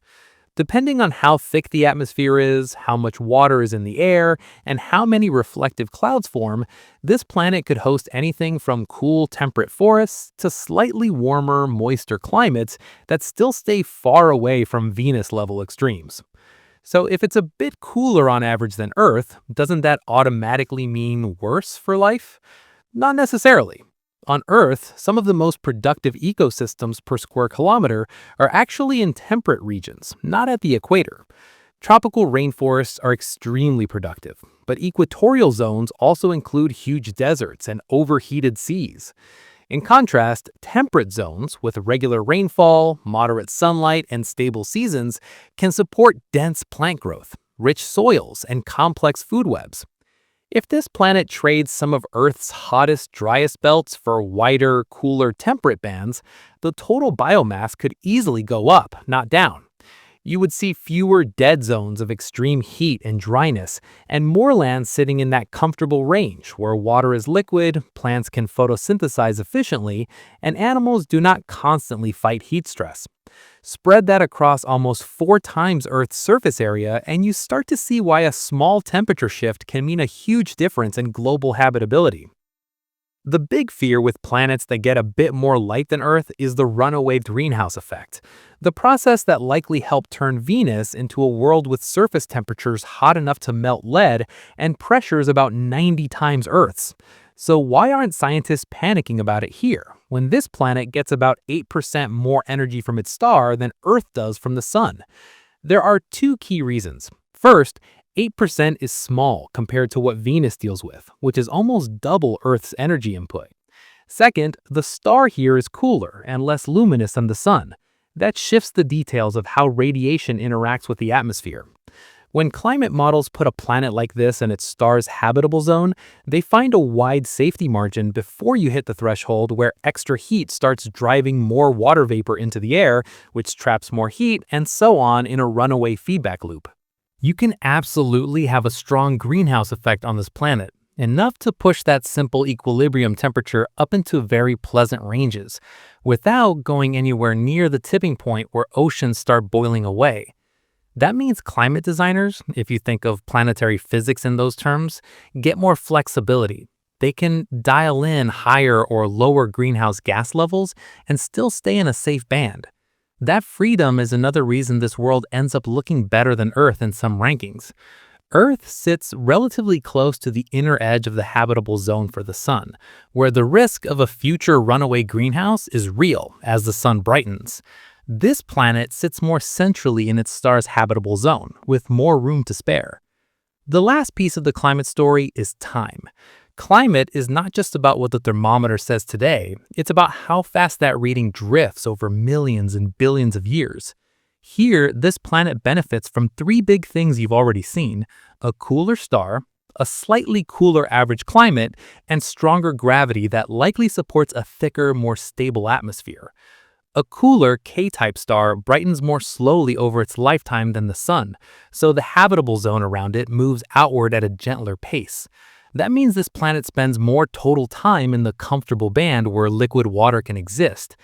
Depending on how thick the atmosphere is, how much water is in the air, and how many reflective clouds form, this planet could host anything from cool, temperate forests to slightly warmer, moister climates that still stay far away from Venus-level extremes. So if it's a bit cooler on average than Earth, doesn't that automatically mean worse for life? Not necessarily. On Earth, some of the most productive ecosystems per square kilometer are actually in temperate regions, not at the equator. Tropical rainforests are extremely productive, but equatorial zones also include huge deserts and overheated seas. In contrast, temperate zones with regular rainfall, moderate sunlight, and stable seasons can support dense plant growth, rich soils, and complex food webs. If this planet trades some of Earth's hottest, driest belts for wider, cooler, temperate bands, the total biomass could easily go up, not down. You would see fewer dead zones of extreme heat and dryness, and more land sitting in that comfortable range where water is liquid, plants can photosynthesize efficiently, and animals do not constantly fight heat stress. Spread that across almost 4 times Earth's surface area, and you start to see why a small temperature shift can mean a huge difference in global habitability. The big fear with planets that get a bit more light than Earth is the runaway greenhouse effect, the process that likely helped turn Venus into a world with surface temperatures hot enough to melt lead and pressures about 90 times Earth's. So why aren't scientists panicking about it here, when this planet gets about 8% more energy from its star than Earth does from the sun? There are 2 key reasons. First, 8% is small compared to what Venus deals with, which is almost double Earth's energy input. Second, the star here is cooler and less luminous than the sun. That shifts the details of how radiation interacts with the atmosphere. When climate models put a planet like this in its star's habitable zone, they find a wide safety margin before you hit the threshold where extra heat starts driving more water vapor into the air, which traps more heat, and so on in a runaway feedback loop. You can absolutely have a strong greenhouse effect on this planet, enough to push that simple equilibrium temperature up into very pleasant ranges, without going anywhere near the tipping point where oceans start boiling away. That means climate designers, if you think of planetary physics in those terms, get more flexibility. They can dial in higher or lower greenhouse gas levels and still stay in a safe band. That freedom is another reason this world ends up looking better than Earth in some rankings. Earth sits relatively close to the inner edge of the habitable zone for the sun, where the risk of a future runaway greenhouse is real as the sun brightens. This planet sits more centrally in its star's habitable zone, with more room to spare. The last piece of the climate story is time. Climate is not just about what the thermometer says today, it's about how fast that reading drifts over millions and billions of years. Here, this planet benefits from 3 big things you've already seen: a cooler star, a slightly cooler average climate, and stronger gravity that likely supports a thicker, more stable atmosphere. A cooler K-type star brightens more slowly over its lifetime than the sun, so the habitable zone around it moves outward at a gentler pace. That means this planet spends more total time in the comfortable band where liquid water can exist.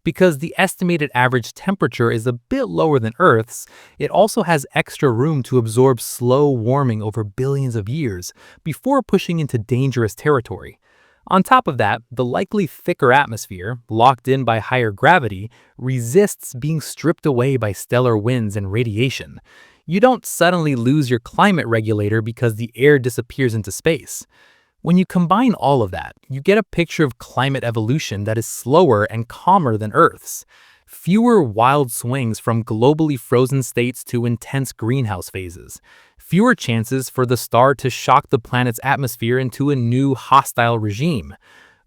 Because the estimated average temperature is a bit lower than Earth's, it also has extra room to absorb slow warming over billions of years before pushing into dangerous territory. On top of that, the likely thicker atmosphere, locked in by higher gravity, resists being stripped away by stellar winds and radiation. You don't suddenly lose your climate regulator because the air disappears into space. When you combine all of that, you get a picture of climate evolution that is slower and calmer than Earth's. Fewer wild swings from globally frozen states to intense greenhouse phases. Fewer chances for the star to shock the planet's atmosphere into a new hostile regime.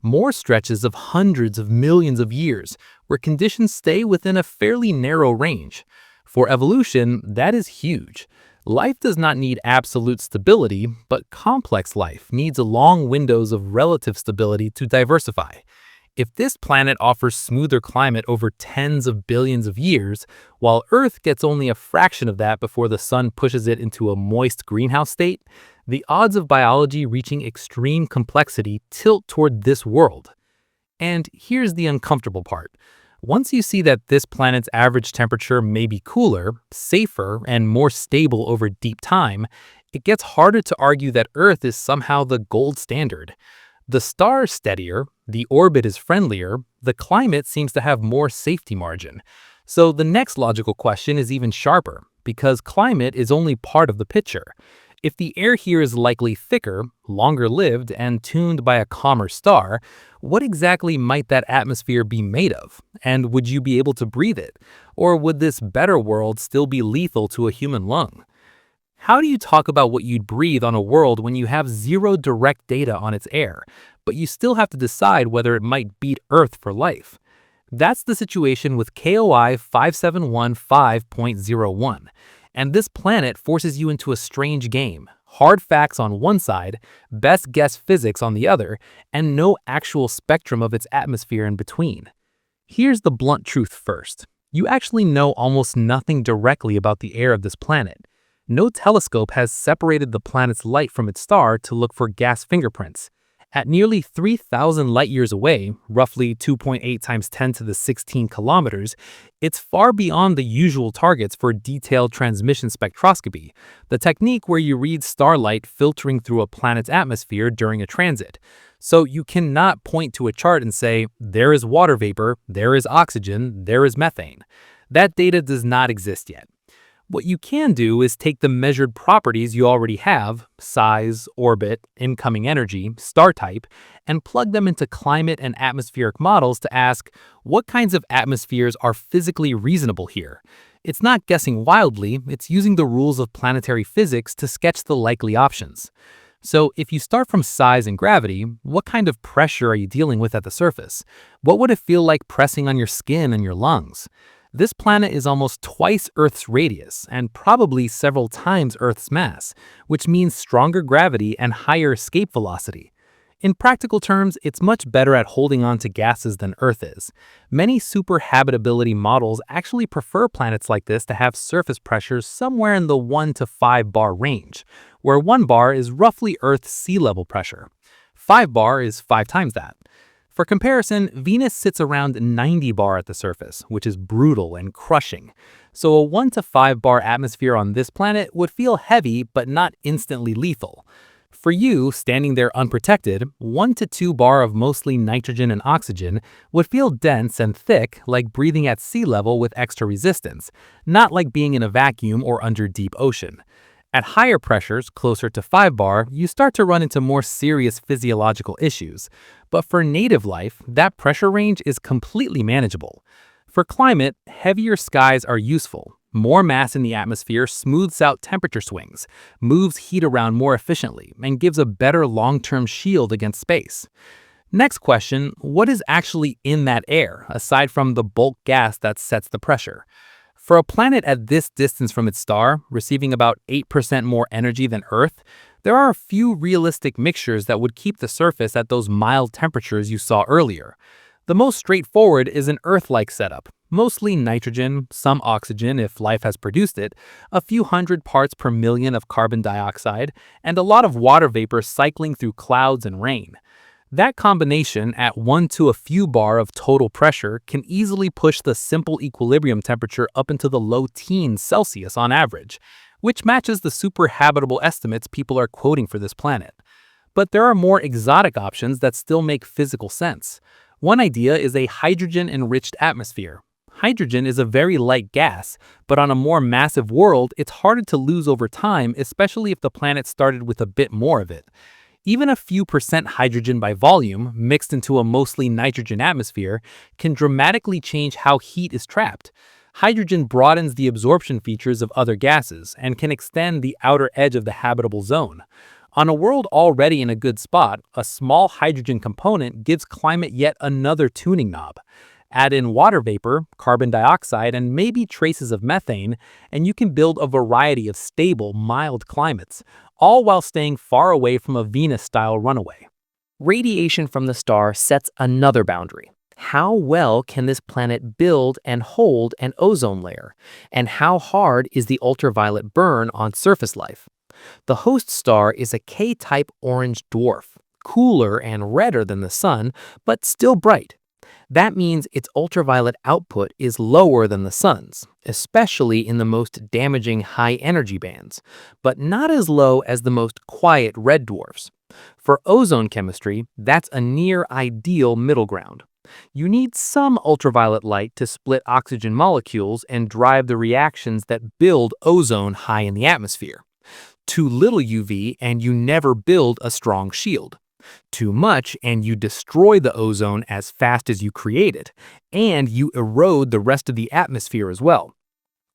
More stretches of hundreds of millions of years where conditions stay within a fairly narrow range. For evolution, that is huge. Life does not need absolute stability, but complex life needs long windows of relative stability to diversify. If this planet offers smoother climate over tens of billions of years, while Earth gets only a fraction of that before the sun pushes it into a moist greenhouse state, the odds of biology reaching extreme complexity tilt toward this world. And here's the uncomfortable part. Once you see that this planet's average temperature may be cooler, safer, and more stable over deep time, it gets harder to argue that Earth is somehow the gold standard. The star is steadier, the orbit is friendlier, the climate seems to have more safety margin. So the next logical question is even sharper, because climate is only part of the picture. If the air here is likely thicker, longer-lived, and tuned by a calmer star, what exactly might that atmosphere be made of? And would you be able to breathe it? Or would this better world still be lethal to a human lung? How do you talk about what you'd breathe on a world when you have zero direct data on its air, but you still have to decide whether it might beat Earth for life? That's the situation with KOI 5715.01. And this planet forces you into a strange game. Hard facts on one side, best guess physics on the other, and no actual spectrum of its atmosphere in between. Here's the blunt truth first. You actually know almost nothing directly about the air of this planet. No telescope has separated the planet's light from its star to look for gas fingerprints. At nearly 3,000 light-years away, roughly 2.8 times 10 to the 16 kilometers, it's far beyond the usual targets for detailed transmission spectroscopy, the technique where you read starlight filtering through a planet's atmosphere during a transit. So you cannot point to a chart and say, there is water vapor, there is oxygen, there is methane. That data does not exist yet. What you can do is take the measured properties you already have, size, orbit, incoming energy, star type, and plug them into climate and atmospheric models to ask, what kinds of atmospheres are physically reasonable here? It's not guessing wildly, it's using the rules of planetary physics to sketch the likely options. So if you start from size and gravity, what kind of pressure are you dealing with at the surface? What would it feel like pressing on your skin and your lungs? This planet is almost twice Earth's radius and probably several times Earth's mass, which means stronger gravity and higher escape velocity. In practical terms, it's much better at holding on to gases than Earth is. Many superhabitability models actually prefer planets like this to have surface pressures somewhere in the 1 to 5 bar range, where 1 bar is roughly Earth's sea level pressure. 5 bar is 5 times that. For comparison, Venus sits around 90 bar at the surface, which is brutal and crushing. So a 1 to 5 bar atmosphere on this planet would feel heavy but not instantly lethal. For you, standing there unprotected, 1 to 2 bar of mostly nitrogen and oxygen would feel dense and thick, like breathing at sea level with extra resistance, not like being in a vacuum or under deep ocean. At higher pressures, closer to 5 bar, you start to run into more serious physiological issues. But for native life, that pressure range is completely manageable. For climate, heavier skies are useful. More mass in the atmosphere smooths out temperature swings, moves heat around more efficiently, and gives a better long-term shield against space. Next question, what is actually in that air, aside from the bulk gas that sets the pressure? For a planet at this distance from its star, receiving about 8% more energy than Earth, there are a few realistic mixtures that would keep the surface at those mild temperatures you saw earlier. The most straightforward is an Earth-like setup, mostly nitrogen, some oxygen if life has produced it, a few hundred parts per million of carbon dioxide, and a lot of water vapor cycling through clouds and rain. That combination at 1 to a few bar of total pressure can easily push the simple equilibrium temperature up into the low teens Celsius on average, which matches the superhabitable estimates people are quoting for this planet. But there are more exotic options that still make physical sense. One idea is a hydrogen-enriched atmosphere. Hydrogen is a very light gas, but on a more massive world, it's harder to lose over time, especially if the planet started with a bit more of it. Even a few percent hydrogen by volume, mixed into a mostly nitrogen atmosphere, can dramatically change how heat is trapped. Hydrogen broadens the absorption features of other gases and can extend the outer edge of the habitable zone. On a world already in a good spot, a small hydrogen component gives climate yet another tuning knob. Add in water vapor, carbon dioxide, and maybe traces of methane, and you can build a variety of stable, mild climates, all while staying far away from a Venus-style runaway. Radiation from the star sets another boundary. How well can this planet build and hold an ozone layer? And how hard is the ultraviolet burn on surface life? The host star is a K-type orange dwarf, cooler and redder than the Sun, but still bright. That means its ultraviolet output is lower than the Sun's, especially in the most damaging high-energy bands, but not as low as the most quiet red dwarfs. For ozone chemistry, that's a near-ideal middle ground. You need some ultraviolet light to split oxygen molecules and drive the reactions that build ozone high in the atmosphere. Too little UV and you never build a strong shield. Too much and you destroy the ozone as fast as you create it, and you erode the rest of the atmosphere as well.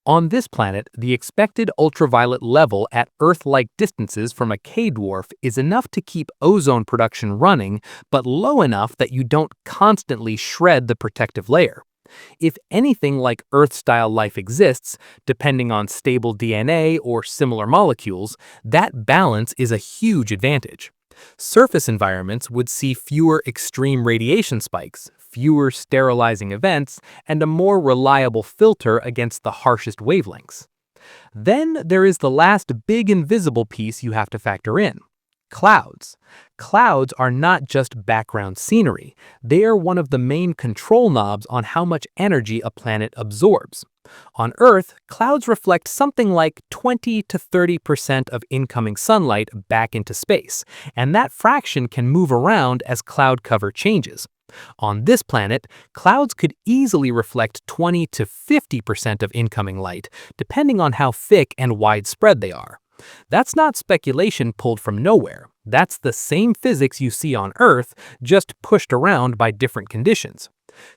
On this planet, the expected ultraviolet level at Earth-like distances from a K-dwarf is enough to keep ozone production running, but low enough that you don't constantly shred the protective layer. If anything like Earth-style life exists, depending on stable DNA or similar molecules, that balance is a huge advantage. Surface environments would see fewer extreme radiation spikes, fewer sterilizing events, and a more reliable filter against the harshest wavelengths. Then there is the last big invisible piece you have to factor in: clouds. Clouds are not just background scenery, they are one of the main control knobs on how much energy a planet absorbs. On Earth, clouds reflect something like 20 to 30% of incoming sunlight back into space, and that fraction can move around as cloud cover changes. On this planet, clouds could easily reflect 20 to 50% of incoming light, depending on how thick and widespread they are. That's not speculation pulled from nowhere. That's the same physics you see on Earth, just pushed around by different conditions.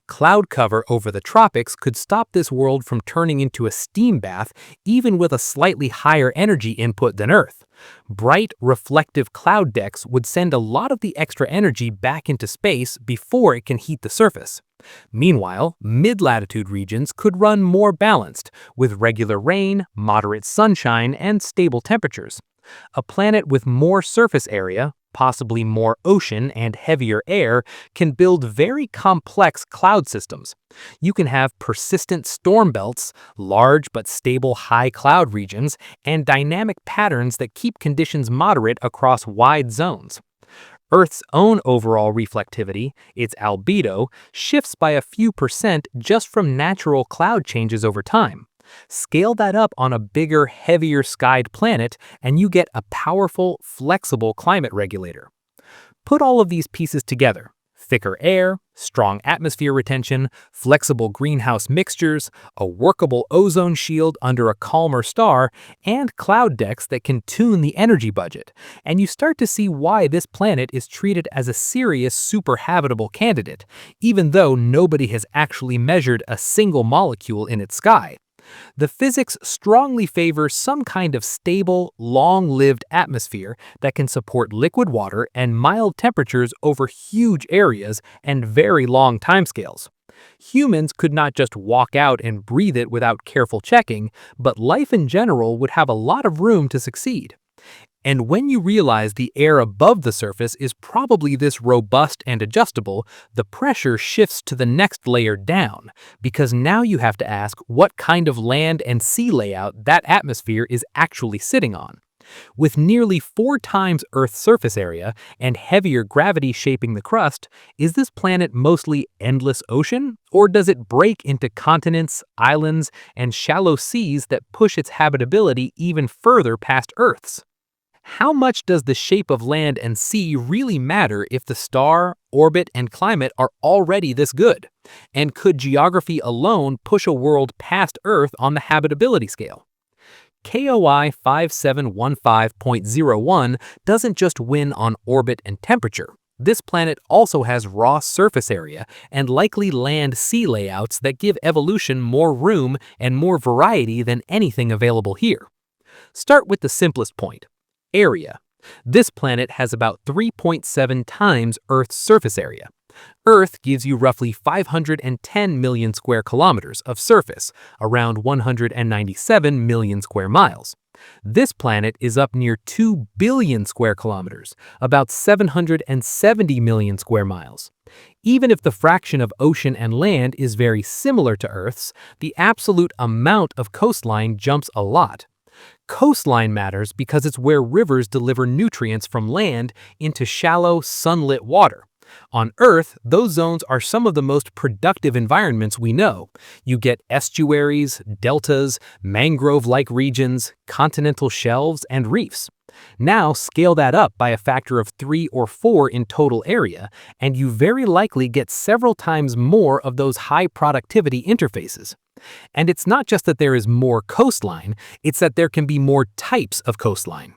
Cloud cover over the tropics could stop this world from turning into a steam bath even with a slightly higher energy input than Earth. Bright, reflective cloud decks would send a lot of the extra energy back into space before it can heat the surface. Meanwhile, mid-latitude regions could run more balanced, with regular rain, moderate sunshine, and stable temperatures. A planet with more surface area, possibly more ocean and heavier air, can build very complex cloud systems. You can have persistent storm belts, large but stable high cloud regions, and dynamic patterns that keep conditions moderate across wide zones. Earth's own overall reflectivity, its albedo, shifts by a few percent just from natural cloud changes over time. Scale that up on a bigger, heavier skied planet, and you get a powerful, flexible climate regulator. Put all of these pieces together: thicker air, strong atmosphere retention, flexible greenhouse mixtures, a workable ozone shield under a calmer star, and cloud decks that can tune the energy budget, and you start to see why this planet is treated as a serious superhabitable candidate, even though nobody has actually measured a single molecule in its sky. The physics strongly favor some kind of stable, long-lived atmosphere that can support liquid water and mild temperatures over huge areas and very long timescales. Humans could not just walk out and breathe it without careful checking, but life in general would have a lot of room to succeed. And when you realize the air above the surface is probably this robust and adjustable, the pressure shifts to the next layer down, because now you have to ask what kind of land and sea layout that atmosphere is actually sitting on. With nearly 4 times Earth's surface area and heavier gravity shaping the crust, is this planet mostly endless ocean, or does it break into continents, islands, and shallow seas that push its habitability even further past Earth's? How much does the shape of land and sea really matter if the star, orbit, and climate are already this good? And could geography alone push a world past Earth on the habitability scale? KOI 5715.01 doesn't just win on orbit and temperature. This planet also has raw surface area and likely land-sea layouts that give evolution more room and more variety than anything available here. Start with the simplest point: area. This planet has about 3.7 times Earth's surface area. Earth gives you roughly 510 million square kilometers of surface, around 197 million square miles. This planet is up near 2 billion square kilometers, about 770 million square miles. Even if the fraction of ocean and land is very similar to Earth's, the absolute amount of coastline jumps a lot. Coastline matters because it's where rivers deliver nutrients from land into shallow, sunlit water. On Earth, those zones are some of the most productive environments we know. You get estuaries, deltas, mangrove-like regions, continental shelves, and reefs. Now scale that up by a factor of 3 or 4 in total area, and you very likely get several times more of those high-productivity interfaces. And it's not just that there is more coastline, it's that there can be more types of coastline.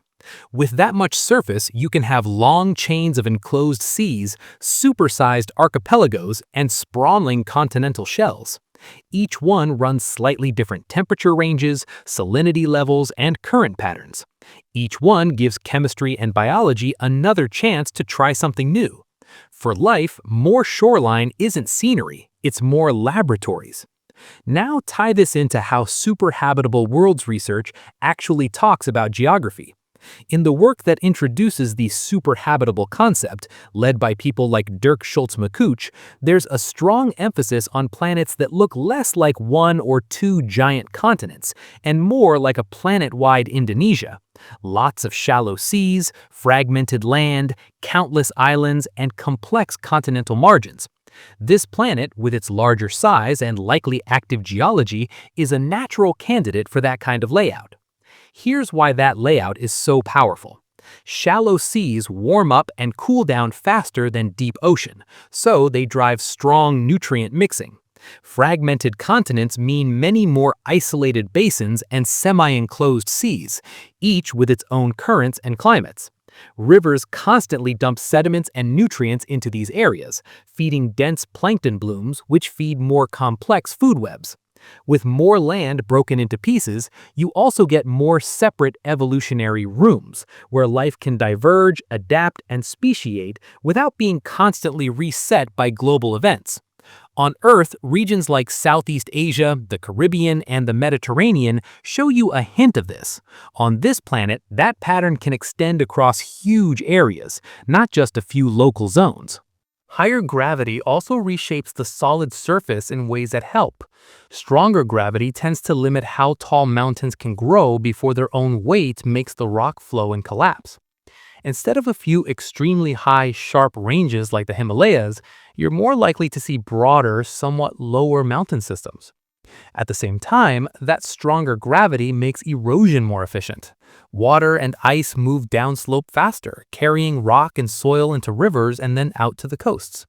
With that much surface, you can have long chains of enclosed seas, supersized archipelagos, and sprawling continental shells. Each one runs slightly different temperature ranges, salinity levels, and current patterns. Each one gives chemistry and biology another chance to try something new. For life, more shoreline isn't scenery, It's more laboratories. Now tie this into how superhabitable worlds research actually talks about geography. In the work that introduces the superhabitable concept, led by people like Dirk Schultz-McCooch, there's a strong emphasis on planets that look less like one or two giant continents and more like a planet-wide Indonesia. Lots of shallow seas, fragmented land, countless islands, and complex continental margins. This planet, with its larger size and likely active geology, is a natural candidate for that kind of layout. Here's why that layout is so powerful. Shallow seas warm up and cool down faster than deep ocean, so they drive strong nutrient mixing. Fragmented continents mean many more isolated basins and semi-enclosed seas, each with its own currents and climates. Rivers constantly dump sediments and nutrients into these areas, feeding dense plankton blooms which feed more complex food webs. With more land broken into pieces, you also get more separate evolutionary rooms, where life can diverge, adapt, and speciate without being constantly reset by global events. On Earth, regions like Southeast Asia, the Caribbean, and the Mediterranean show you a hint of this. On this planet, that pattern can extend across huge areas, not just a few local zones. Higher gravity also reshapes the solid surface in ways that help. Stronger gravity tends to limit how tall mountains can grow before their own weight makes the rock flow and collapse. Instead of a few extremely high, sharp ranges like the Himalayas, you're more likely to see broader, somewhat lower mountain systems. At the same time, that stronger gravity makes erosion more efficient. Water and ice move downslope faster, carrying rock and soil into rivers and then out to the coasts.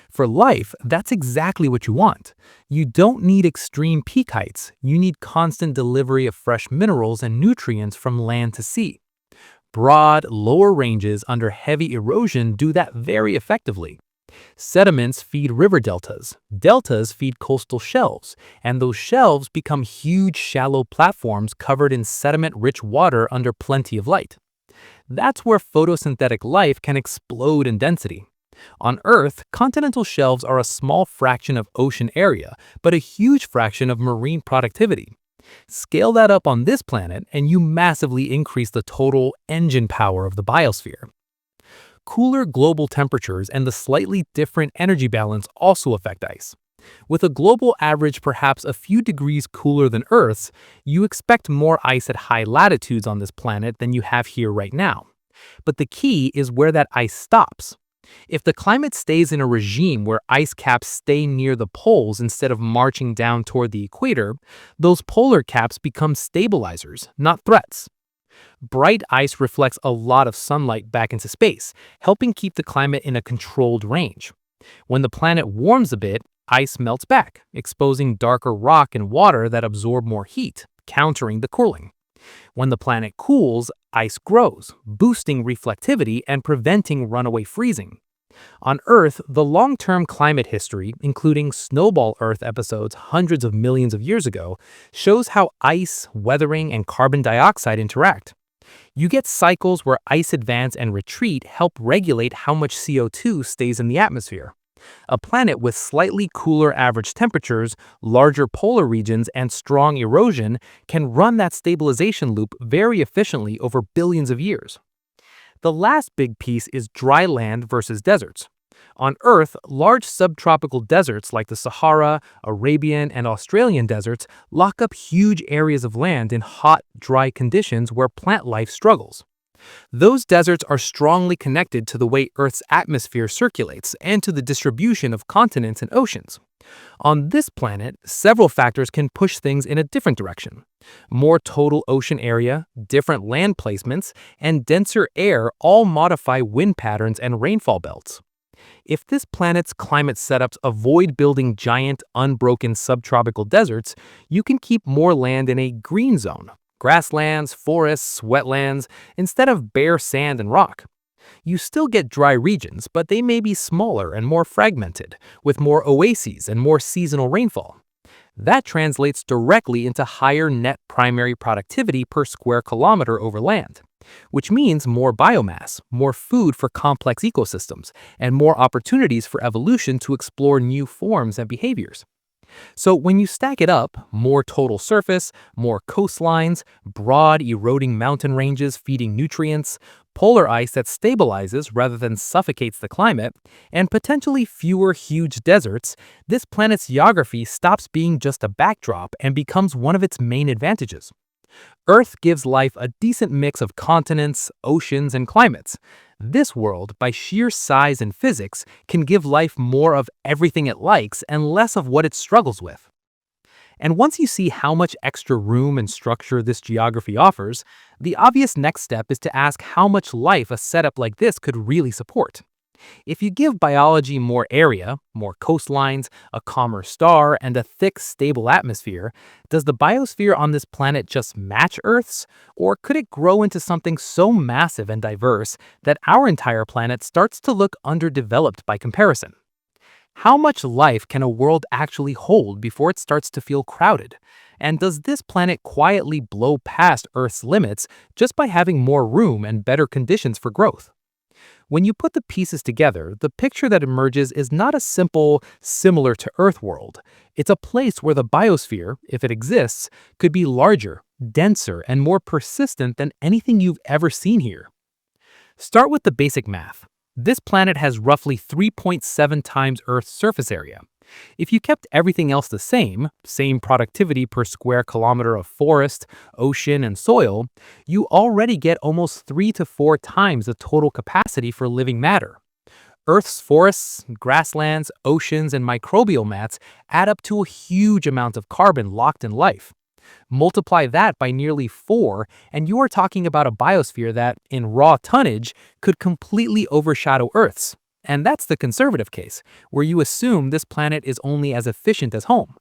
For life, that's exactly what you want. You don't need extreme peak heights, you need constant delivery of fresh minerals and nutrients from land to sea. Broad, lower ranges under heavy erosion do that very effectively. Sediments feed river deltas, deltas feed coastal shelves, and those shelves become huge shallow platforms covered in sediment-rich water under plenty of light. That's where photosynthetic life can explode in density. On Earth, continental shelves are a small fraction of ocean area, but a huge fraction of marine productivity. Scale that up on this planet, and you massively increase the total engine power of the biosphere. Cooler global temperatures and the slightly different energy balance also affect ice. With a global average perhaps a few degrees cooler than Earth's, you expect more ice at high latitudes on this planet than you have here right now. But the key is where that ice stops. If the climate stays in a regime where ice caps stay near the poles instead of marching down toward the equator, those polar caps become stabilizers, not threats. Bright ice reflects a lot of sunlight back into space, helping keep the climate in a controlled range. When the planet warms a bit, ice melts back, exposing darker rock and water that absorb more heat, countering the cooling. When the planet cools, ice grows, boosting reflectivity and preventing runaway freezing. On Earth, the long-term climate history, including Snowball Earth episodes hundreds of millions of years ago, shows how ice, weathering, and carbon dioxide interact. You get cycles where ice advance and retreat help regulate how much CO2 stays in the atmosphere. A planet with slightly cooler average temperatures, larger polar regions, and strong erosion can run that stabilization loop very efficiently over billions of years. The last big piece is dry land versus deserts. On Earth, large subtropical deserts like the Sahara, Arabian, and Australian deserts lock up huge areas of land in hot, dry conditions where plant life struggles. Those deserts are strongly connected to the way Earth's atmosphere circulates and to the distribution of continents and oceans. On this planet, several factors can push things in a different direction. More total ocean area, different land placements, and denser air all modify wind patterns and rainfall belts. If this planet's climate setups avoid building giant, unbroken subtropical deserts, you can keep more land in a green zone, grasslands, forests, wetlands, instead of bare sand and rock. You still get dry regions, but they may be smaller and more fragmented, with more oases and more seasonal rainfall. That translates directly into higher net primary productivity per square kilometer over land. which means more biomass, more food for complex ecosystems, and more opportunities for evolution to explore new forms and behaviors. So when you stack it up, more total surface, more coastlines, broad eroding mountain ranges feeding nutrients, polar ice that stabilizes rather than suffocates the climate, and potentially fewer huge deserts, this planet's geography stops being just a backdrop and becomes one of its main advantages. Earth gives life a decent mix of continents, oceans, and climates. This world, by sheer size and physics, can give life more of everything it likes and less of what it struggles with. And once you see how much extra room and structure this geography offers, the obvious next step is to ask how much life a setup like this could really support. If you give biology more area, more coastlines, a calmer star, and a thick, stable atmosphere, does the biosphere on this planet just match Earth's? Or could it grow into something so massive and diverse that our entire planet starts to look underdeveloped by comparison? How much life can a world actually hold before it starts to feel crowded? And does this planet quietly blow past Earth's limits just by having more room and better conditions for growth? When you put the pieces together, the picture that emerges is not a simple, similar to Earth world. It's a place where the biosphere, if it exists, could be larger, denser, and more persistent than anything you've ever seen here. Start with the basic math. This planet has roughly 3.7 times Earth's surface area. If you kept everything else the same productivity per square kilometer of forest, ocean, and soil, you already get almost 3 to 4 times the total capacity for living matter. Earth's forests, grasslands, oceans, and microbial mats add up to a huge amount of carbon locked in life. Multiply that by nearly 4, and you are talking about a biosphere that, in raw tonnage, could completely overshadow Earth's. And that's the conservative case, where you assume this planet is only as efficient as home.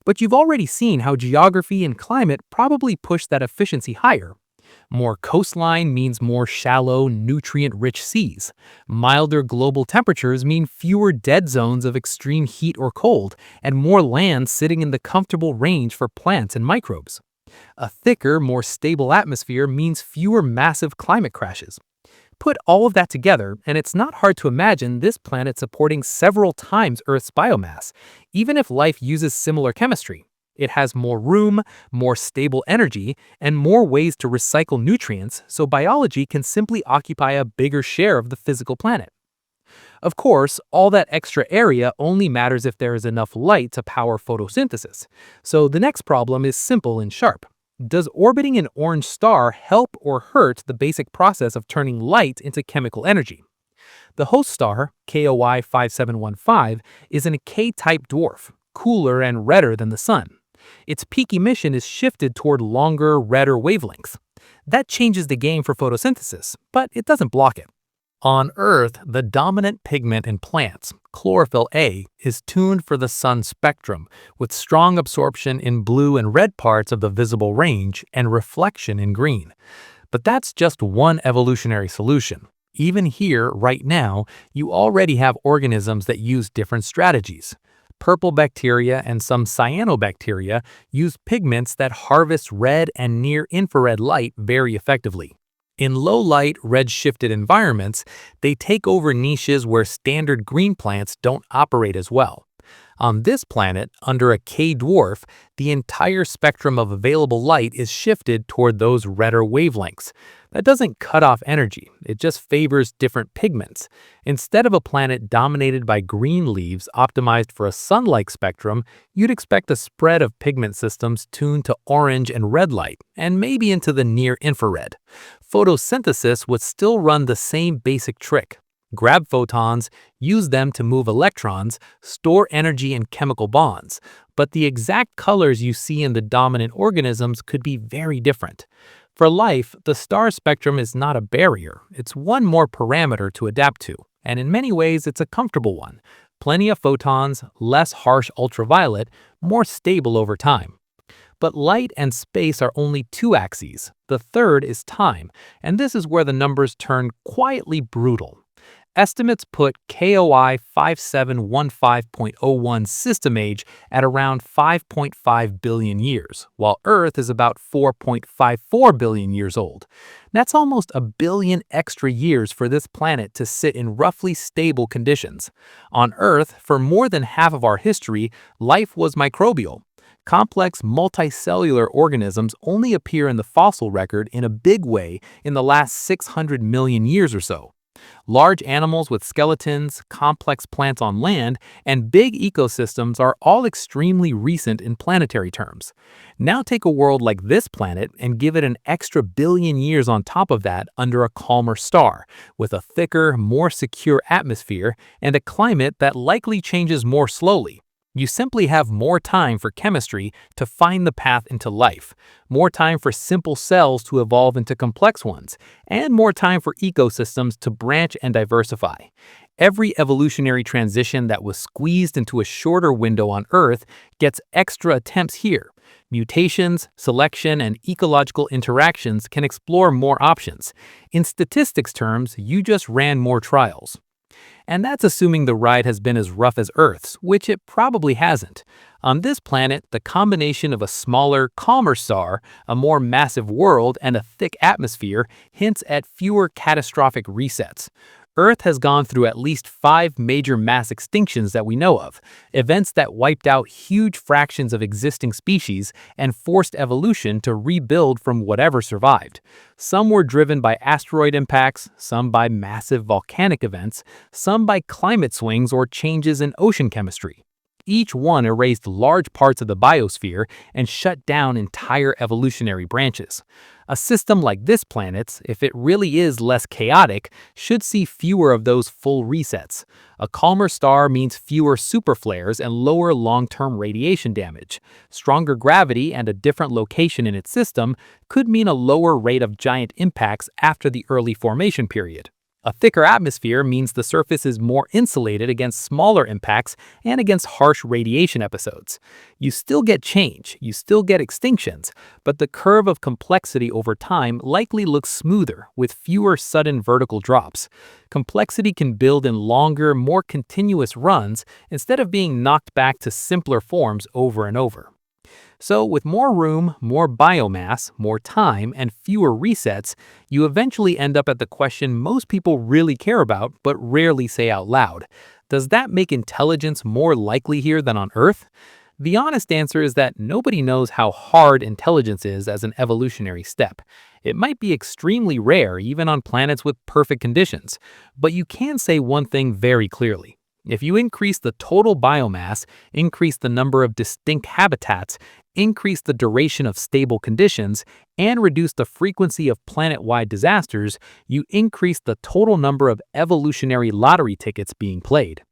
But you've already seen how geography and climate probably push that efficiency higher. More coastline means more shallow, nutrient-rich seas. Milder global temperatures mean fewer dead zones of extreme heat or cold, and more land sitting in the comfortable range for plants and microbes. A thicker, more stable atmosphere means fewer massive climate crashes. Put all of that together, and it's not hard to imagine this planet supporting several times Earth's biomass, even if life uses similar chemistry. It has more room, more stable energy, and more ways to recycle nutrients, so biology can simply occupy a bigger share of the physical planet. Of course, all that extra area only matters if there is enough light to power photosynthesis, so the next problem is simple and sharp. Does orbiting an orange star help or hurt the basic process of turning light into chemical energy? The host star, KOI 5715, is a K-type dwarf, cooler and redder than the Sun. Its peak emission is shifted toward longer, redder wavelengths. That changes the game for photosynthesis, but it doesn't block it. On Earth, the dominant pigment in plants, chlorophyll A, is tuned for the sun's spectrum, with strong absorption in blue and red parts of the visible range and reflection in green. But that's just one evolutionary solution. Even here, right now, you already have organisms that use different strategies. Purple bacteria and some cyanobacteria use pigments that harvest red and near-infrared light very effectively. In low-light, red-shifted environments, they take over niches where standard green plants don't operate as well. On this planet, under a K-dwarf, the entire spectrum of available light is shifted toward those redder wavelengths. That doesn't cut off energy, it just favors different pigments. Instead of a planet dominated by green leaves optimized for a sun-like spectrum, you'd expect a spread of pigment systems tuned to orange and red light, and maybe into the near-infrared. Photosynthesis would still run the same basic trick. Grab photons, use them to move electrons, store energy in chemical bonds. But the exact colors you see in the dominant organisms could be very different. For life, the star spectrum is not a barrier. It's one more parameter to adapt to, and in many ways it's a comfortable one. Plenty of photons, less harsh ultraviolet, more stable over time. But light and space are only two axes. The third is time, and this is where the numbers turn quietly brutal. Estimates put KOI 5715.01 system age at around 5.5 billion years, while Earth is about 4.54 billion years old. That's almost a billion extra years for this planet to sit in roughly stable conditions. On Earth, for more than half of our history, life was microbial. Complex multicellular organisms only appear in the fossil record in a big way in the last 600 million years or so. Large animals with skeletons, complex plants on land, and big ecosystems are all extremely recent in planetary terms. Now take a world like this planet and give it an extra billion years on top of that under a calmer star, with a thicker, more secure atmosphere and a climate that likely changes more slowly. You simply have more time for chemistry to find the path into life, more time for simple cells to evolve into complex ones, and more time for ecosystems to branch and diversify. Every evolutionary transition that was squeezed into a shorter window on Earth gets extra attempts here. Mutations, selection, and ecological interactions can explore more options. In statistics terms, you just ran more trials. And that's assuming the ride has been as rough as Earth's, which it probably hasn't. On this planet, the combination of a smaller, calmer star, a more massive world, and a thick atmosphere hints at fewer catastrophic resets. Earth has gone through at least 5 major mass extinctions that we know of, events that wiped out huge fractions of existing species and forced evolution to rebuild from whatever survived. Some were driven by asteroid impacts, some by massive volcanic events, some by climate swings or changes in ocean chemistry. Each one erased large parts of the biosphere and shut down entire evolutionary branches. A system like this planet's, if it really is less chaotic, should see fewer of those full resets. A calmer star means fewer superflares and lower long-term radiation damage. Stronger gravity and a different location in its system could mean a lower rate of giant impacts after the early formation period. A thicker atmosphere means the surface is more insulated against smaller impacts and against harsh radiation episodes. You still get change, you still get extinctions, but the curve of complexity over time likely looks smoother, with fewer sudden vertical drops. Complexity can build in longer, more continuous runs instead of being knocked back to simpler forms over and over. So, with more room, more biomass, more time, and fewer resets, you eventually end up at the question most people really care about but rarely say out loud. Does that make intelligence more likely here than on Earth? The honest answer is that nobody knows how hard intelligence is as an evolutionary step. It might be extremely rare even on planets with perfect conditions, but you can say one thing very clearly. If you increase the total biomass, increase the number of distinct habitats, increase the duration of stable conditions, and reduce the frequency of planet-wide disasters, you increase the total number of evolutionary lottery tickets being played.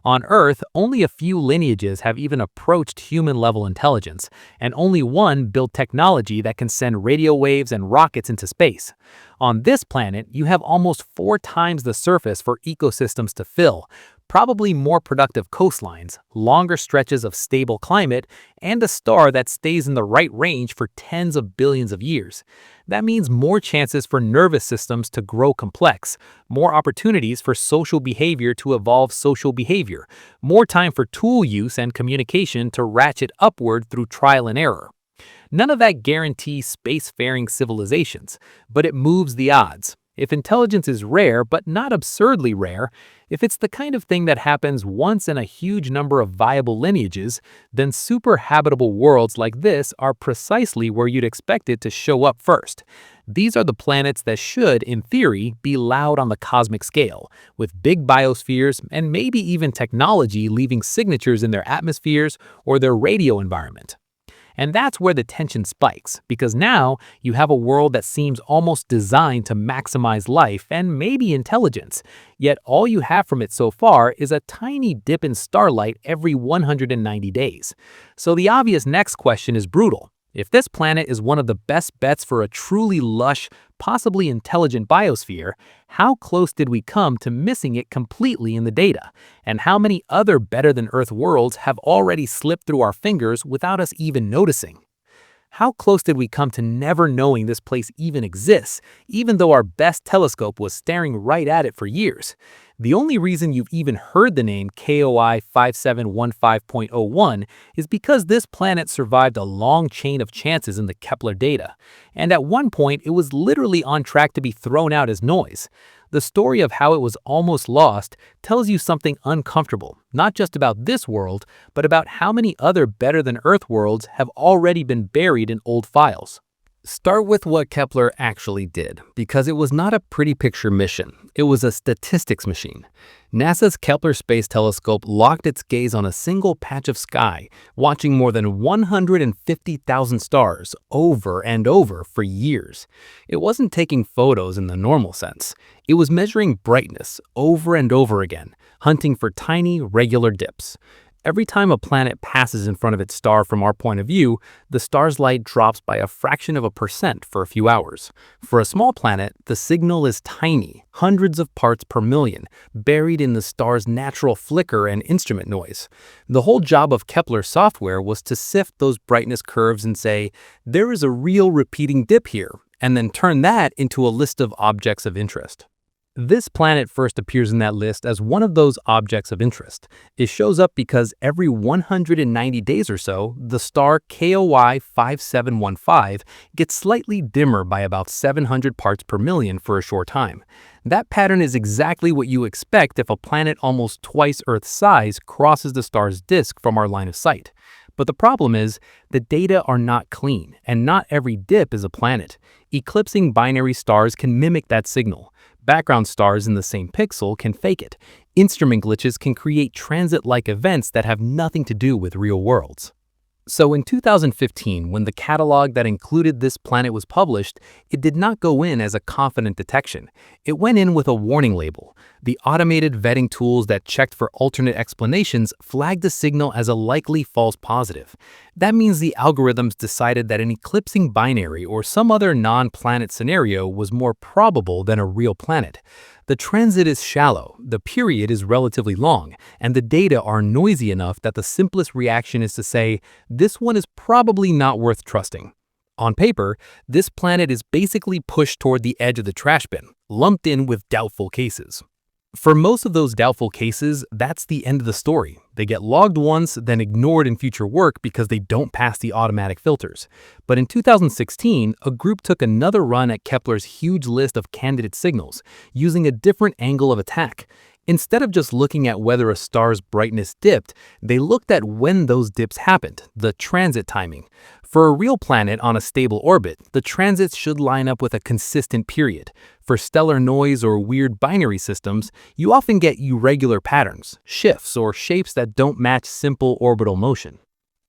On Earth, only a few lineages have even approached human-level intelligence, and only one built technology that can send radio waves and rockets into space. On this planet, you have almost 4 times the surface for ecosystems to fill, probably more productive coastlines, longer stretches of stable climate, and a star that stays in the right range for tens of billions of years. That means more chances for nervous systems to grow complex, more opportunities for social behavior to evolve social behavior, more time for tool use and communication to ratchet upward through trial and error. None of that guarantees spacefaring civilizations, but it moves the odds. If intelligence is rare, but not absurdly rare, if it's the kind of thing that happens once in a huge number of viable lineages, then superhabitable worlds like this are precisely where you'd expect it to show up first. These are the planets that should, in theory, be loud on the cosmic scale, with big biospheres and maybe even technology leaving signatures in their atmospheres or their radio environment. And that's where the tension spikes, because now you have a world that seems almost designed to maximize life and maybe intelligence, yet all you have from it so far is a tiny dip in starlight every 190 days. So the obvious next question is brutal. If this planet is one of the best bets for a truly lush, possibly intelligent biosphere, how close did we come to missing it completely in the data? And how many other better-than-Earth worlds have already slipped through our fingers without us even noticing? How close did we come to never knowing this place even exists, even though our best telescope was staring right at it for years? The only reason you've even heard the name KOI 5715.01 is because this planet survived a long chain of chances in the Kepler data, and at one point it was literally on track to be thrown out as noise. The story of how it was almost lost tells you something uncomfortable, not just about this world, but about how many other better-than-Earth worlds have already been buried in old files. Start with what Kepler actually did, because it was not a pretty picture mission. It was a statistics machine. NASA's Kepler Space Telescope locked its gaze on a single patch of sky, watching more than 150,000 stars over and over for years. It wasn't taking photos in the normal sense. It was measuring brightness over and over again, hunting for tiny, regular dips. Every time a planet passes in front of its star from our point of view, the star's light drops by a fraction of a percent for a few hours. For a small planet, the signal is tiny, hundreds of parts per million, buried in the star's natural flicker and instrument noise. The whole job of Kepler software was to sift those brightness curves and say, there is a real repeating dip here, and then turn that into a list of objects of interest. This planet first appears in that list as one of those objects of interest. It shows up because every 190 days or so, the star KOI 5715 gets slightly dimmer by about 700 parts per million for a short time. That pattern is exactly what you expect if a planet almost twice Earth's size crosses the star's disk from our line of sight. But the problem is, the data are not clean, and not every dip is a planet. Eclipsing binary stars can mimic that signal. Background stars in the same pixel can fake it. Instrument glitches can create transit-like events that have nothing to do with real worlds. So in 2015, when the catalog that included this planet was published, it did not go in as a confident detection. It went in with a warning label. The automated vetting tools that checked for alternate explanations flagged the signal as a likely false positive. That means the algorithms decided that an eclipsing binary or some other non-planet scenario was more probable than a real planet. The transit is shallow, the period is relatively long, and the data are noisy enough that the simplest reaction is to say, this one is probably not worth trusting. On paper, this planet is basically pushed toward the edge of the trash bin, lumped in with doubtful cases. For most of those doubtful cases, that's the end of the story. They get logged once, then ignored in future work because they don't pass the automatic filters. But in 2016, a group took another run at Kepler's huge list of candidate signals, using a different angle of attack. Instead of just looking at whether a star's brightness dipped, they looked at when those dips happened, the transit timing. For a real planet on a stable orbit, the transits should line up with a consistent period. For stellar noise or weird binary systems, you often get irregular patterns, shifts, or shapes that don't match simple orbital motion.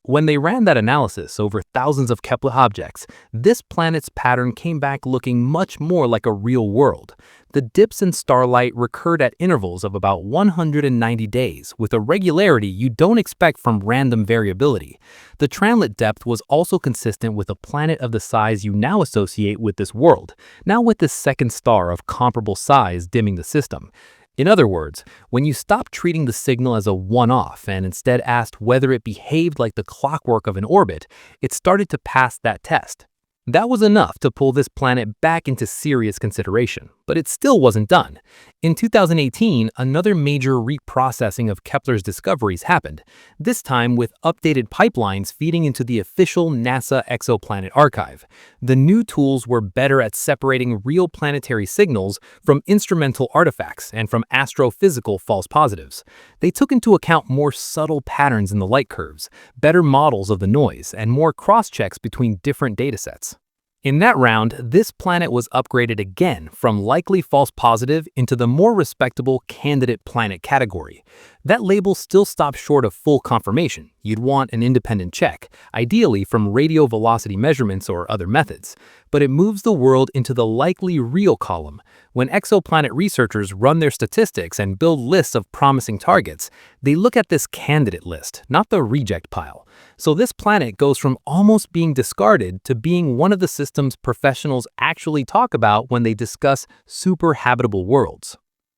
When they ran that analysis over thousands of Kepler objects, this planet's pattern came back looking much more like a real world. The dips in starlight recurred at intervals of about 190 days, with a regularity you don't expect from random variability. The transit depth was also consistent with a planet of the size you now associate with this world, now with this second star of comparable size dimming the system. In other words, when you stopped treating the signal as a one-off and instead asked whether it behaved like the clockwork of an orbit, it started to pass that test. That was enough to pull this planet back into serious consideration, but it still wasn't done. In 2018, another major reprocessing of Kepler's discoveries happened, this time with updated pipelines feeding into the official NASA exoplanet archive. The new tools were better at separating real planetary signals from instrumental artifacts and from astrophysical false positives. They took into account more subtle patterns in the light curves, better models of the noise, and more cross-checks between different datasets. In that round, this planet was upgraded again from likely false positive into the more respectable candidate planet category. That label still stops short of full confirmation. You'd want an independent check, ideally from radio velocity measurements or other methods. But it moves the world into the likely real column. When exoplanet researchers run their statistics and build lists of promising targets, they look at this candidate list, not the reject pile. So this planet goes from almost being discarded to being one of the systems professionals actually talk about when they discuss superhabitable worlds.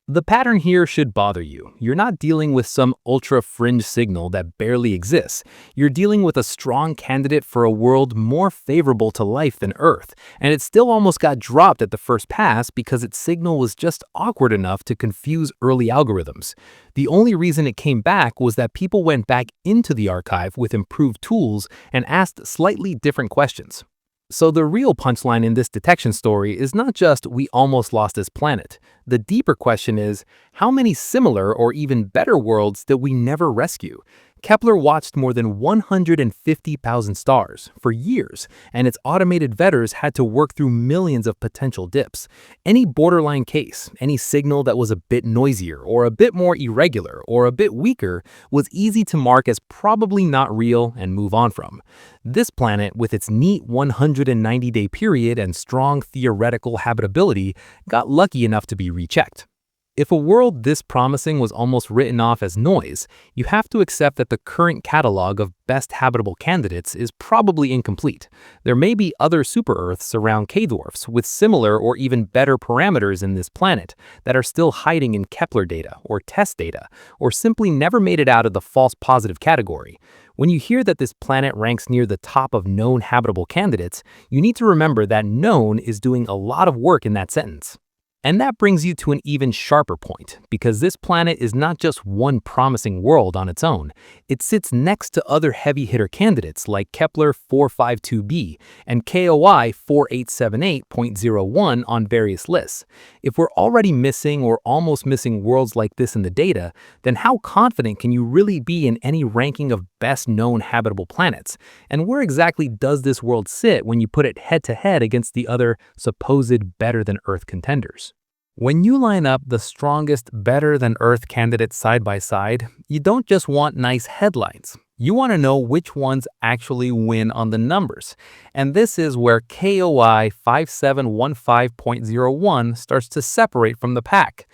The pattern here should bother you. You're not dealing with some ultra-fringe signal that barely exists. You're dealing with a strong candidate for a world more favorable to life than Earth, and it still almost got dropped at the first pass because its signal was just awkward enough to confuse early algorithms. The only reason it came back was that people went back into the archive with improved tools and asked slightly different questions. So the real punchline in this detection story is not just we almost lost this planet. The deeper question is, how many similar or even better worlds did we never rescue? Kepler watched more than 150,000 stars for years, and its automated vetters had to work through millions of potential dips. Any borderline case, any signal that was a bit noisier or a bit more irregular or a bit weaker was easy to mark as probably not real and move on from. This planet, with its neat 190-day period and strong theoretical habitability, got lucky enough to be rechecked. If a world this promising was almost written off as noise, you have to accept that the current catalog of best habitable candidates is probably incomplete. There may be other super-Earths around K-dwarfs with similar or even better parameters in this planet that are still hiding in Kepler data or test data, or simply never made it out of the false positive category. When you hear that this planet ranks near the top of known habitable candidates, you need to remember that known is doing a lot of work in that sentence. And that brings you to an even sharper point, because this planet is not just one promising world on its own. It sits next to other heavy-hitter candidates like Kepler 452b and KOI 4878.01 on various lists. If we're already missing or almost missing worlds like this in the data, then how confident can you really be in any ranking of best-known habitable planets? And where exactly does this world sit when you put it head-to-head against the other supposed better-than-Earth contenders? When you line up the strongest better-than-Earth candidates side by side, you don't just want nice headlines. You want to know which ones actually win on the numbers. And this is where KOI 5715.01 starts to separate from the pack.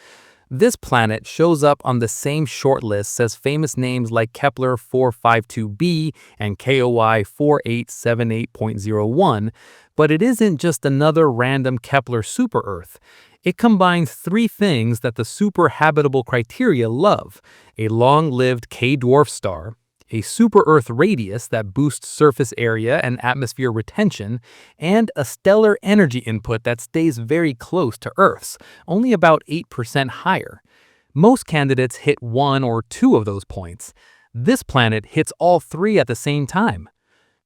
This planet shows up on the same shortlists as famous names like Kepler 452b and KOI 4878.01, but it isn't just another random Kepler super-Earth. It combines three things that the superhabitable criteria love: a long-lived K-dwarf star, a super-Earth radius that boosts surface area and atmosphere retention, and a stellar energy input that stays very close to Earth's, only about 8% higher. Most candidates hit one or two of those points. This planet hits all three at the same time.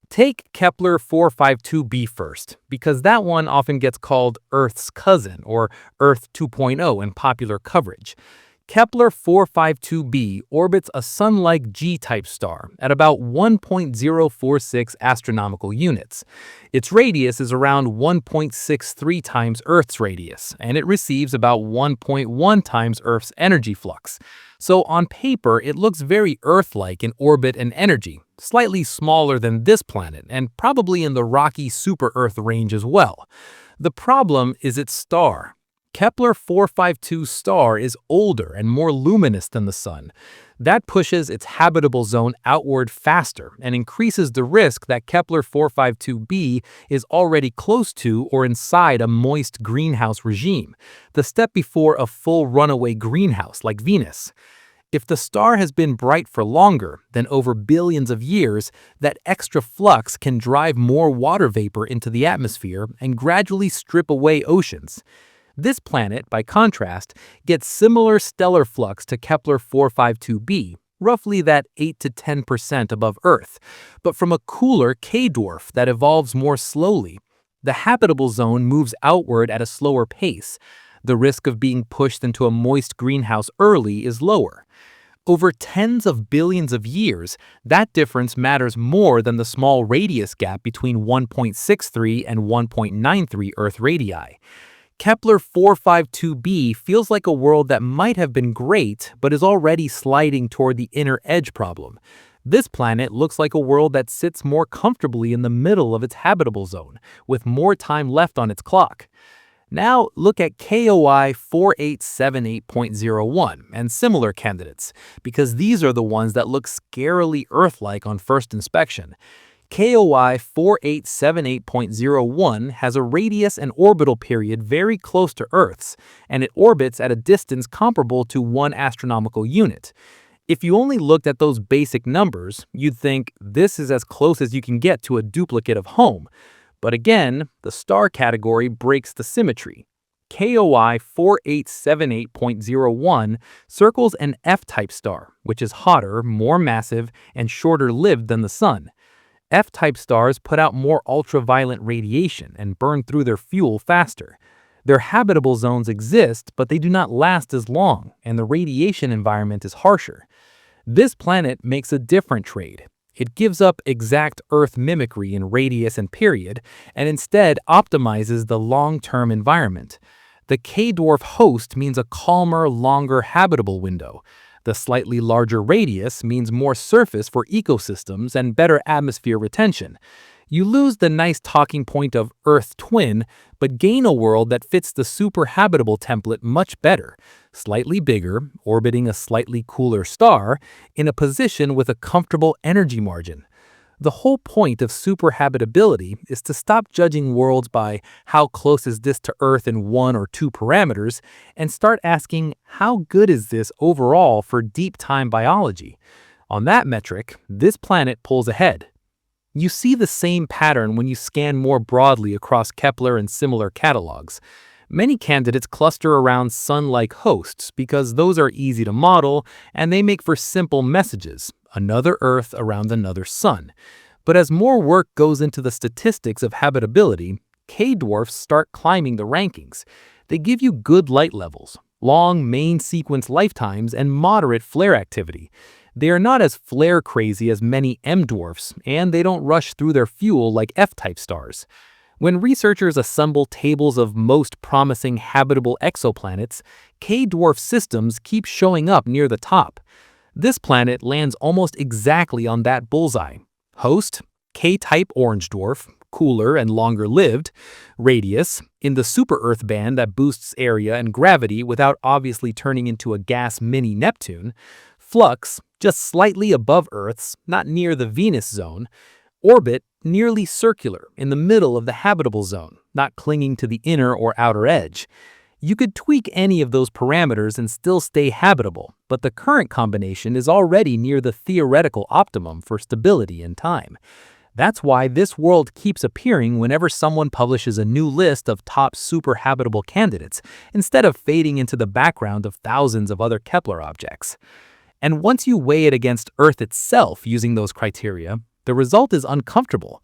Take Kepler 452b first, because that one often gets called Earth's cousin or Earth 2.0 in popular coverage. Kepler 452b orbits a Sun-like G-type star at about 1.046 astronomical units. Its radius is around 1.63 times Earth's radius, and it receives about 1.1 times Earth's energy flux. So on paper, it looks very Earth-like in orbit and energy, slightly smaller than this planet, and probably in the rocky super-Earth range as well. The problem is its star. Kepler 452's star is older and more luminous than the Sun. That pushes its habitable zone outward faster and increases the risk that Kepler 452b is already close to or inside a moist greenhouse regime, the step before a full runaway greenhouse like Venus. If the star has been bright for longer than over billions of years, that extra flux can drive more water vapor into the atmosphere and gradually strip away oceans. This planet, by contrast, gets similar stellar flux to Kepler 452b, roughly that 8 to 10% above Earth, but from a cooler K-dwarf that evolves more slowly. The habitable zone moves outward at a slower pace. The risk of being pushed into a moist greenhouse early is lower. Over tens of billions of years, that difference matters more than the small radius gap between 1.63 and 1.93 Earth radii. Kepler 452b feels like a world that might have been great, but is already sliding toward the inner edge problem. This planet looks like a world that sits more comfortably in the middle of its habitable zone, with more time left on its clock. Now look at KOI 4878.01 and similar candidates, because these are the ones that look scarily Earth-like on first inspection. KOI 4878.01 has a radius and orbital period very close to Earth's, and it orbits at a distance comparable to 1 astronomical unit. If you only looked at those basic numbers, you'd think this is as close as you can get to a duplicate of home. But again, the star category breaks the symmetry. KOI 4878.01 circles an F-type star, which is hotter, more massive, and shorter-lived than the Sun. F-type stars put out more ultraviolet radiation and burn through their fuel faster. Their habitable zones exist, but they do not last as long, and the radiation environment is harsher. This planet makes a different trade. It gives up exact Earth mimicry in radius and period, and instead optimizes the long-term environment. The K-dwarf host means a calmer, longer habitable window. The slightly larger radius means more surface for ecosystems and better atmosphere retention. You lose the nice talking point of Earth twin, but gain a world that fits the superhabitable template much better, slightly bigger, orbiting a slightly cooler star, in a position with a comfortable energy margin. The whole point of superhabitability is to stop judging worlds by how close is this to Earth in 1 or 2 parameters and start asking how good is this overall for deep time biology. On that metric, this planet pulls ahead. You see the same pattern when you scan more broadly across Kepler and similar catalogs. Many candidates cluster around Sun-like hosts because those are easy to model and they make for simple messages, another Earth around another Sun. But as more work goes into the statistics of habitability, K-dwarfs start climbing the rankings. They give you good light levels, long main sequence lifetimes, and moderate flare activity. They are not as flare-crazy as many M-dwarfs, and they don't rush through their fuel like F-type stars. When researchers assemble tables of most promising habitable exoplanets, K-dwarf systems keep showing up near the top. This planet lands almost exactly on that bullseye. Host, K-type orange dwarf, cooler and longer-lived. Radius, in the super-Earth band that boosts area and gravity without obviously turning into a gas mini-Neptune. Flux, just slightly above Earth's, not near the Venus zone. Orbit, nearly circular, in the middle of the habitable zone, not clinging to the inner or outer edge. You could tweak any of those parameters and still stay habitable, but the current combination is already near the theoretical optimum for stability and time. That's why this world keeps appearing whenever someone publishes a new list of top superhabitable candidates, instead of fading into the background of thousands of other Kepler objects. And once you weigh it against Earth itself using those criteria, the result is uncomfortable.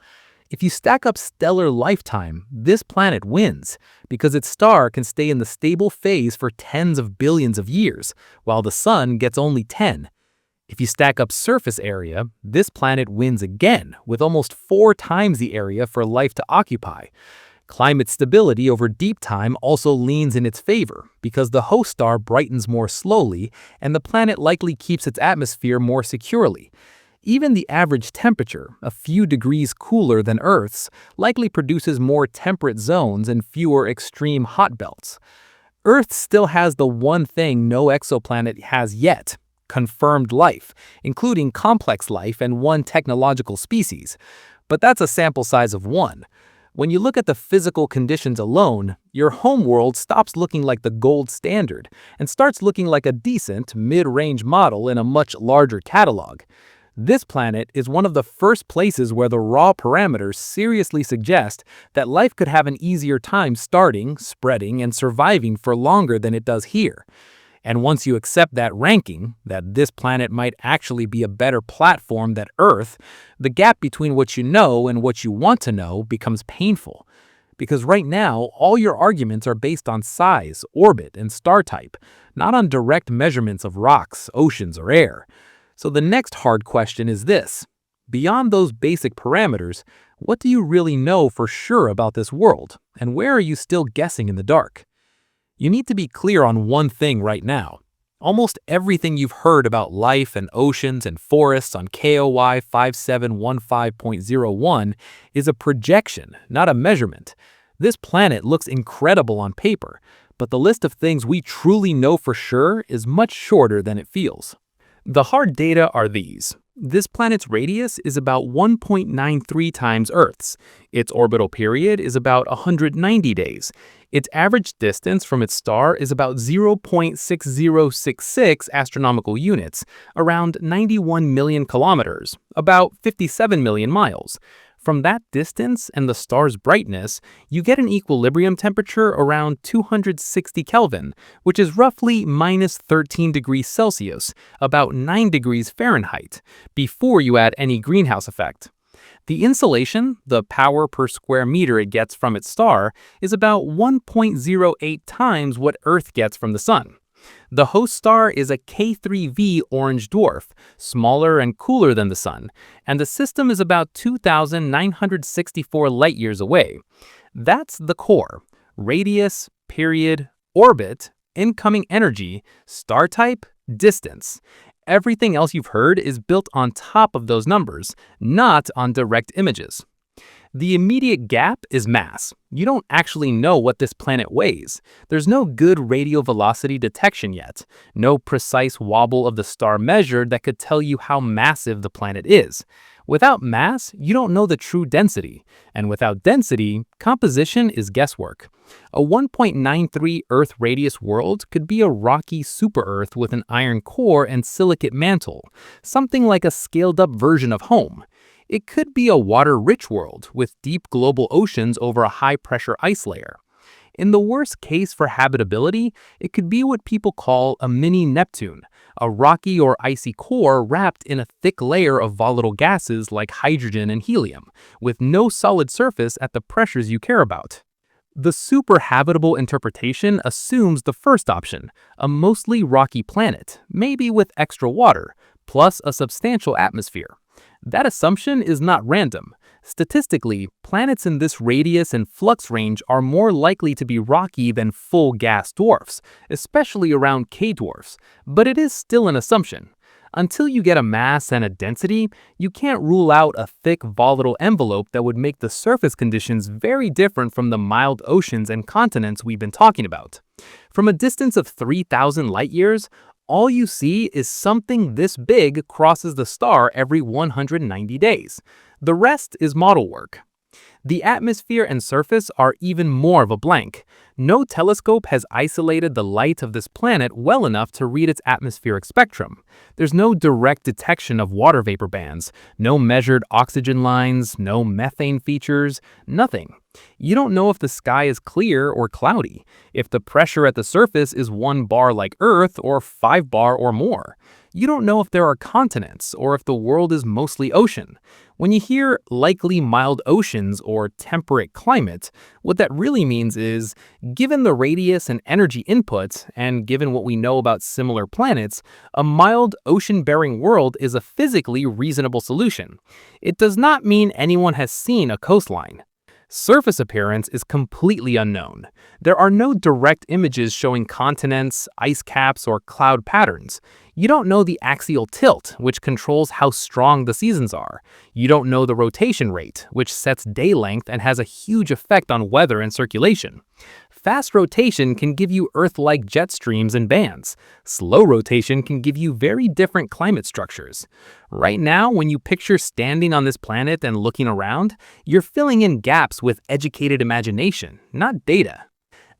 If you stack up stellar lifetime, this planet wins, because its star can stay in the stable phase for tens of billions of years, while the Sun gets only 10. If you stack up surface area, this planet wins again, with almost 4 times the area for life to occupy. Climate stability over deep time also leans in its favor, because the host star brightens more slowly, and the planet likely keeps its atmosphere more securely. Even the average temperature, a few degrees cooler than Earth's, likely produces more temperate zones and fewer extreme hot belts. Earth still has the one thing no exoplanet has yet: confirmed life, including complex life and one technological species. But that's a sample size of 1. When you look at the physical conditions alone, your homeworld stops looking like the gold standard and starts looking like a decent, mid-range model in a much larger catalog. This planet is one of the first places where the raw parameters seriously suggest that life could have an easier time starting, spreading, and surviving for longer than it does here. And once you accept that ranking, that this planet might actually be a better platform than Earth, the gap between what you know and what you want to know becomes painful. Because right now, all your arguments are based on size, orbit, and star type, not on direct measurements of rocks, oceans, or air. So the next hard question is this: beyond those basic parameters, what do you really know for sure about this world, and where are you still guessing in the dark? You need to be clear on one thing right now. Almost everything you've heard about life and oceans and forests on KOI 5715.01 is a projection, not a measurement. This planet looks incredible on paper, but the list of things we truly know for sure is much shorter than it feels. The hard data are these. This planet's radius is about 1.93 times Earth's. Its orbital period is about 190 days. Its average distance from its star is about 0.6066 astronomical units, around 91 million kilometers, about 57 million miles. From that distance and the star's brightness, you get an equilibrium temperature around 260 Kelvin, which is roughly minus 13 degrees Celsius, about 9 degrees Fahrenheit, before you add any greenhouse effect. The insolation, the power per square meter it gets from its star, is about 1.08 times what Earth gets from the Sun. The host star is a K3V orange dwarf, smaller and cooler than the Sun, and the system is about 2,964 light-years away. That's the core: radius, period, orbit, incoming energy, star type, distance. Everything else you've heard is built on top of those numbers, not on direct images. The immediate gap is mass. You don't actually know what this planet weighs. There's no good radial velocity detection yet, no precise wobble of the star measured that could tell you how massive the planet is. Without mass, you don't know the true density, and without density, composition is guesswork. A 1.93 Earth radius world could be a rocky super-Earth with an iron core and silicate mantle, something like a scaled-up version of home. It could be a water-rich world with deep global oceans over a high-pressure ice layer. In the worst case for habitability, it could be what people call a mini Neptune, a rocky or icy core wrapped in a thick layer of volatile gases like hydrogen and helium, with no solid surface at the pressures you care about. The superhabitable interpretation assumes the first option, a mostly rocky planet, maybe with extra water, plus a substantial atmosphere. That assumption is not random. Statistically, planets in this radius and flux range are more likely to be rocky than full gas dwarfs, especially around K-dwarfs, but it is still an assumption. Until you get a mass and a density, you can't rule out a thick volatile envelope that would make the surface conditions very different from the mild oceans and continents we've been talking about. From a distance of 3,000 light-years, all you see is something this big crosses the star every 190 days. The rest is model work. The atmosphere and surface are even more of a blank. No telescope has isolated the light of this planet well enough to read its atmospheric spectrum. There's no direct detection of water vapor bands, no measured oxygen lines, no methane features, nothing. You don't know if the sky is clear or cloudy, if the pressure at the surface is 1 bar like Earth or 5 bar or more. You don't know if there are continents or if the world is mostly ocean. When you hear likely mild oceans or temperate climate, what that really means is, given the radius and energy input, and given what we know about similar planets, a mild ocean-bearing world is a physically reasonable solution. It does not mean anyone has seen a coastline. Surface appearance is completely unknown. There are no direct images showing continents, ice caps, or cloud patterns. You don't know the axial tilt, which controls how strong the seasons are. You don't know the rotation rate, which sets day length and has a huge effect on weather and circulation. Fast rotation can give you Earth-like jet streams and bands. Slow rotation can give you very different climate structures. Right now, when you picture standing on this planet and looking around, you're filling in gaps with educated imagination, not data.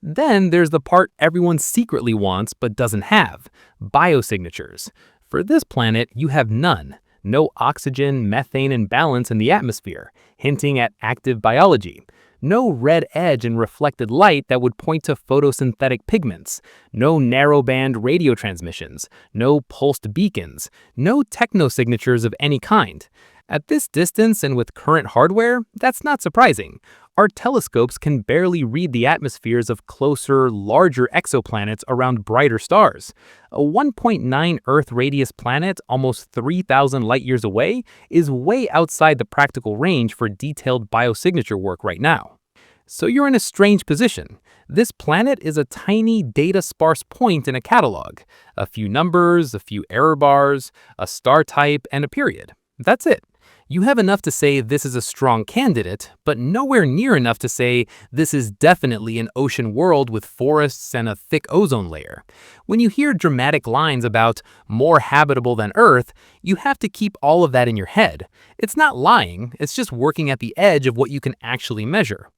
Then there's the part everyone secretly wants but doesn't have: biosignatures. For this planet, you have none. No oxygen, methane, and balance in the atmosphere, hinting at active biology. No red edge and reflected light that would point to photosynthetic pigments. No narrowband radio transmissions. No pulsed beacons. No technosignatures of any kind. At this distance and with current hardware, that's not surprising. Our telescopes can barely read the atmospheres of closer, larger exoplanets around brighter stars. A 1.9 Earth radius planet almost 3,000 light-years away is way outside the practical range for detailed biosignature work right now. So you're in a strange position. This planet is a tiny data-sparse point in a catalog. A few numbers, a few error bars, a star type, and a period. That's it. You have enough to say this is a strong candidate, but nowhere near enough to say this is definitely an ocean world with forests and a thick ozone layer. When you hear dramatic lines about more habitable than Earth, you have to keep all of that in your head. It's not lying, it's just working at the edge of what you can actually measure.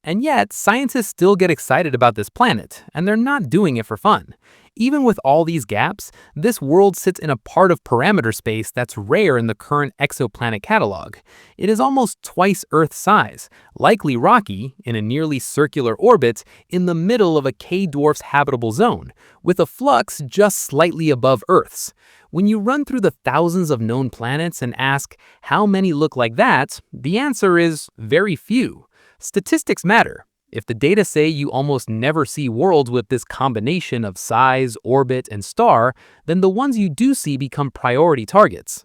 And yet, scientists still get excited about this planet, and they're not doing it for fun. Even with all these gaps, this world sits in a part of parameter space that's rare in the current exoplanet catalog. It is almost twice Earth's size, likely rocky, in a nearly circular orbit in the middle of a K-dwarfs habitable zone, with a flux just slightly above Earth's. When you run through the thousands of known planets and ask how many look like that, the answer is very few. Statistics matter. If the data say you almost never see worlds with this combination of size, orbit, and star, then the ones you do see become priority targets.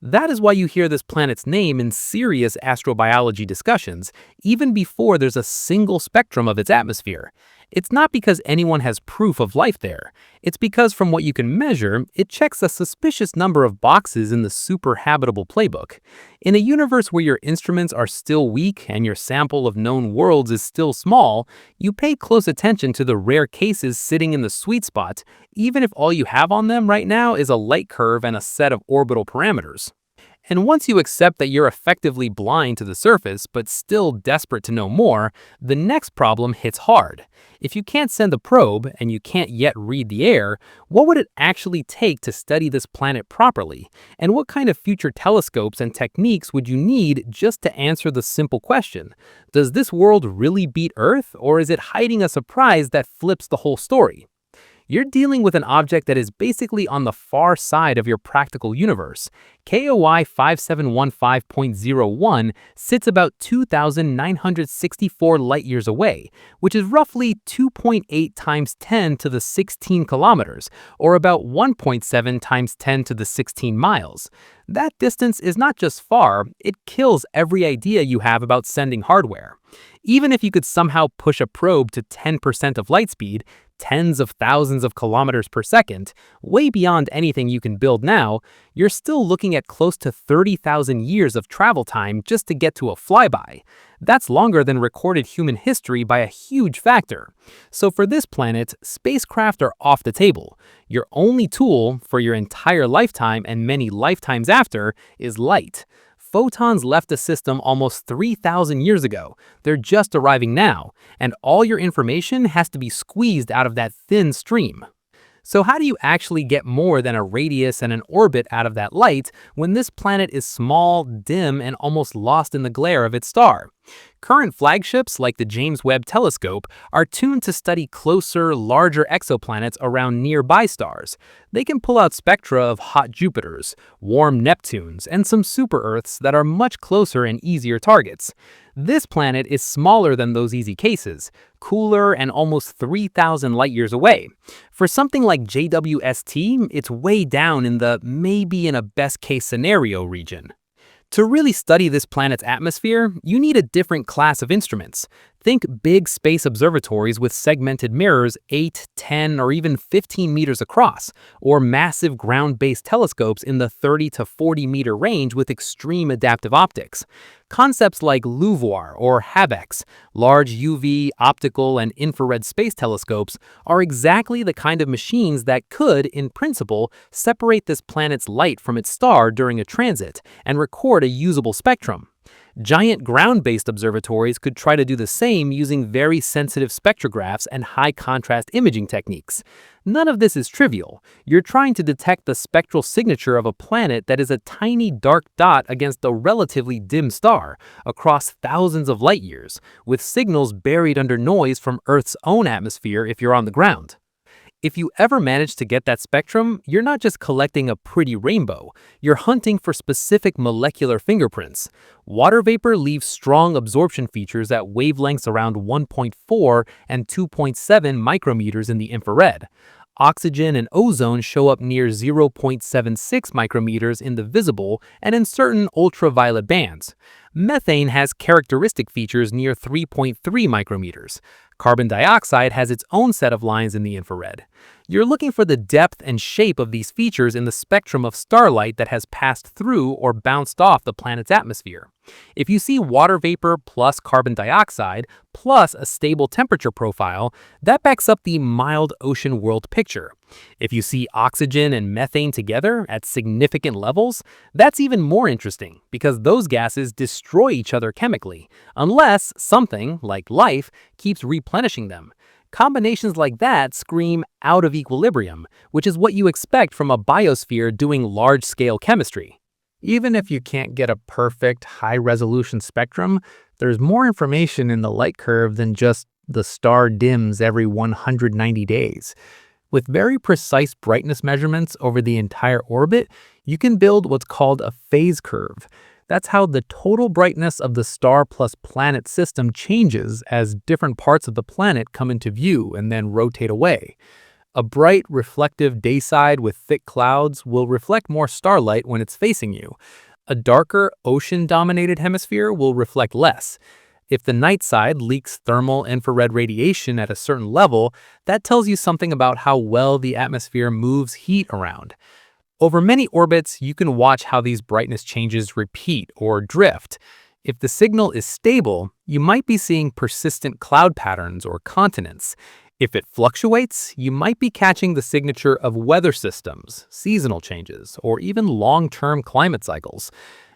That is why you hear this planet's name in serious astrobiology discussions, even before there's a single spectrum of its atmosphere. It's not because anyone has proof of life there. It's because from what you can measure, it checks a suspicious number of boxes in the superhabitable playbook. In a universe where your instruments are still weak and your sample of known worlds is still small, you pay close attention to the rare cases sitting in the sweet spot, even if all you have on them right now is a light curve and a set of orbital parameters. And once you accept that you're effectively blind to the surface but still desperate to know more, the next problem hits hard. If you can't send a probe and you can't yet read the air, what would it actually take to study this planet properly? And what kind of future telescopes and techniques would you need just to answer the simple question, does this world really beat Earth, or is it hiding a surprise that flips the whole story? You're dealing with an object that is basically on the far side of your practical universe. KOI 5715.01 sits about 2,964 light-years away, which is roughly 2.8 times 10 to the 16 kilometers, or about 1.7 times 10 to the 16 miles. That distance is not just far, it kills every idea you have about sending hardware. Even if you could somehow push a probe to 10% of light speed, tens of thousands of kilometers per second, way beyond anything you can build now, you're still looking at close to 30,000 years of travel time just to get to a flyby. That's longer than recorded human history by a huge factor. So for this planet, spacecraft are off the table. Your only tool for your entire lifetime and many lifetimes after is light. Photons left the system almost 3,000 years ago. They're just arriving now, and all your information has to be squeezed out of that thin stream. So how do you actually get more than a radius and an orbit out of that light when this planet is small, dim, and almost lost in the glare of its star? Current flagships like the James Webb Telescope are tuned to study closer, larger exoplanets around nearby stars. They can pull out spectra of hot Jupiters, warm Neptunes, and some super-Earths that are much closer and easier targets. This planet is smaller than those easy cases, cooler and almost 3,000 light-years away. For something like JWST, it's way down in the maybe in a best-case scenario region. To really study this planet's atmosphere, you need a different class of instruments. Think big space observatories with segmented mirrors 8, 10, or even 15 meters across, or massive ground-based telescopes in the 30 to 40 meter range with extreme adaptive optics. Concepts like LUVOIR or HABEX, large UV, optical, and infrared space telescopes, are exactly the kind of machines that could, in principle, separate this planet's light from its star during a transit and record a usable spectrum. Giant ground-based observatories could try to do the same using very sensitive spectrographs and high-contrast imaging techniques. None of this is trivial. You're trying to detect the spectral signature of a planet that is a tiny dark dot against a relatively dim star, across thousands of light-years, with signals buried under noise from Earth's own atmosphere if you're on the ground. If you ever manage to get that spectrum, you're not just collecting a pretty rainbow, you're hunting for specific molecular fingerprints. Water vapor leaves strong absorption features at wavelengths around 1.4 and 2.7 micrometers in the infrared. Oxygen and ozone show up near 0.76 micrometers in the visible and in certain ultraviolet bands. Methane has characteristic features near 3.3 micrometers. Carbon dioxide has its own set of lines in the infrared. You're looking for the depth and shape of these features in the spectrum of starlight that has passed through or bounced off the planet's atmosphere. If you see water vapor plus carbon dioxide plus a stable temperature profile, that backs up the mild ocean world picture. If you see oxygen and methane together at significant levels, that's even more interesting because those gases destroy each other chemically, unless something, like life, keeps replenishing them. Combinations like that scream out of equilibrium, which is what you expect from a biosphere doing large-scale chemistry. Even if you can't get a perfect, high-resolution spectrum, there's more information in the light curve than just the star dims every 190 days. With very precise brightness measurements over the entire orbit, you can build what's called a phase curve. That's how the total brightness of the star plus planet system changes as different parts of the planet come into view and then rotate away. A bright, reflective day side with thick clouds will reflect more starlight when it's facing you. A darker, ocean-dominated hemisphere will reflect less. If the night side leaks thermal infrared radiation at a certain level, that tells you something about how well the atmosphere moves heat around. Over many orbits, you can watch how these brightness changes repeat or drift. If the signal is stable, you might be seeing persistent cloud patterns or continents. If it fluctuates, you might be catching the signature of weather systems, seasonal changes, or even long-term climate cycles.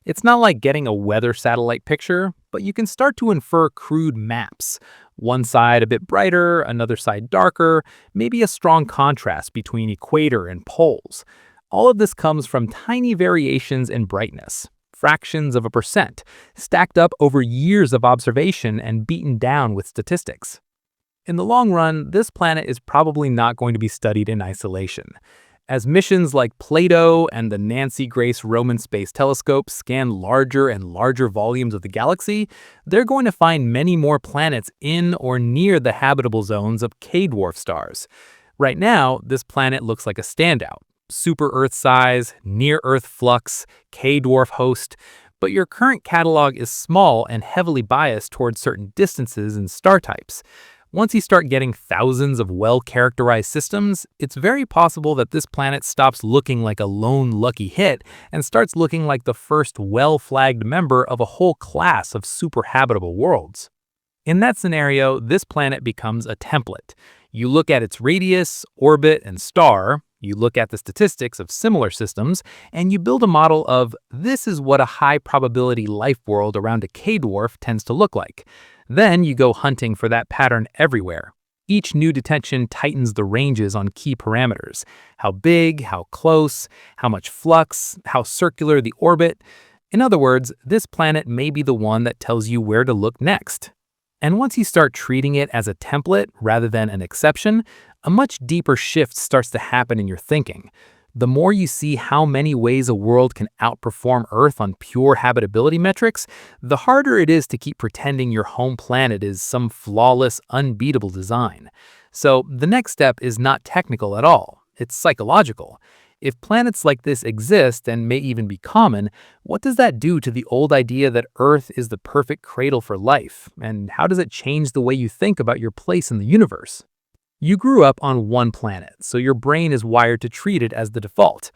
It's not like getting a weather satellite picture, but you can start to infer crude maps. One side a bit brighter, another side darker, maybe a strong contrast between equator and poles. All of this comes from tiny variations in brightness, fractions of a percent, stacked up over years of observation and beaten down with statistics. In the long run, this planet is probably not going to be studied in isolation. As missions like Plato and the Nancy Grace Roman Space Telescope scan larger and larger volumes of the galaxy, they're going to find many more planets in or near the habitable zones of K-dwarf stars. Right now, this planet looks like a standout. Super-Earth size, near-Earth flux, K-dwarf host, but your current catalog is small and heavily biased towards certain distances and star types. Once you start getting thousands of well-characterized systems, it's very possible that this planet stops looking like a lone lucky hit and starts looking like the first well-flagged member of a whole class of superhabitable worlds. In that scenario, this planet becomes a template. You look at its radius, orbit, and star, you look at the statistics of similar systems, and you build a model of this is what a high-probability life world around a K-dwarf tends to look like. Then you go hunting for that pattern everywhere. Each new detection tightens the ranges on key parameters: how big, how close, how much flux, how circular the orbit. In other words, this planet may be the one that tells you where to look next. And once you start treating it as a template rather than an exception, a much deeper shift starts to happen in your thinking. The more you see how many ways a world can outperform Earth on pure habitability metrics, the harder it is to keep pretending your home planet is some flawless, unbeatable design. So the next step is not technical at all. It's psychological. If planets like this exist and may even be common, what does that do to the old idea that Earth is the perfect cradle for life? And how does it change the way you think about your place in the universe? You grew up on one planet, so your brain is wired to treat it as the default.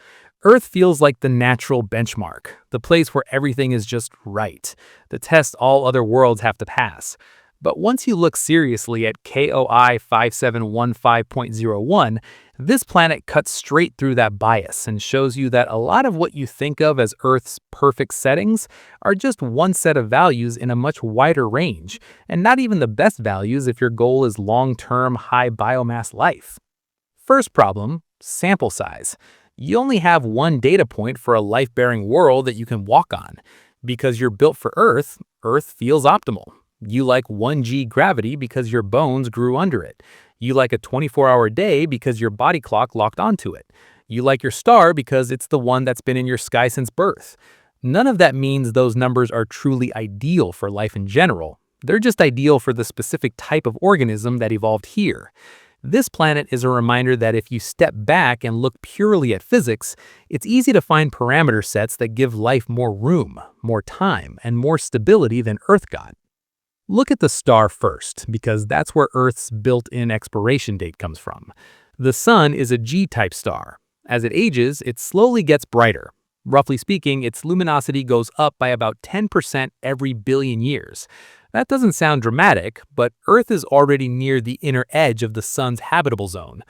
Earth feels like the natural benchmark, the place where everything is just right, the test all other worlds have to pass. But once you look seriously at KOI 5715.01, this planet cuts straight through that bias and shows you that a lot of what you think of as Earth's perfect settings are just one set of values in a much wider range, and not even the best values if your goal is long-term, high biomass life. First problem, sample size. You only have one data point for a life-bearing world that you can walk on. Because you're built for Earth, Earth feels optimal. You like 1G gravity because your bones grew under it. You like a 24-hour day because your body clock locked onto it. You like your star because it's the one that's been in your sky since birth. None of that means those numbers are truly ideal for life in general. They're just ideal for the specific type of organism that evolved here. This planet is a reminder that if you step back and look purely at physics, it's easy to find parameter sets that give life more room, more time, and more stability than Earth got. Look at the star first, because that's where Earth's built-in expiration date comes from. The Sun is a G-type star. As it ages, it slowly gets brighter. Roughly speaking, its luminosity goes up by about 10% every billion years. That doesn't sound dramatic, but Earth is already near the inner edge of the Sun's habitable zone.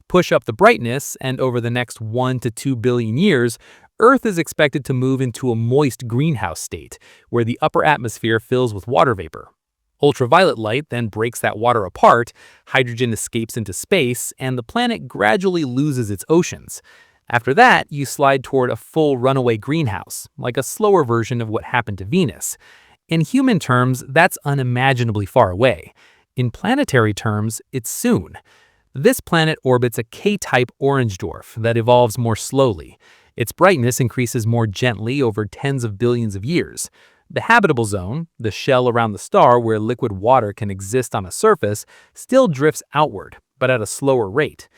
Push up the brightness, and over the next 1 to 2 billion years, Earth is expected to move into a moist greenhouse state, where the upper atmosphere fills with water vapor. Ultraviolet light then breaks that water apart, hydrogen escapes into space, and the planet gradually loses its oceans. After that, you slide toward a full runaway greenhouse, like a slower version of what happened to Venus. In human terms, that's unimaginably far away. In planetary terms, it's soon. This planet orbits a K-type orange dwarf that evolves more slowly. Its brightness increases more gently over tens of billions of years. The habitable zone, the shell around the star where liquid water can exist on a surface, still drifts outward, but at a slower rate.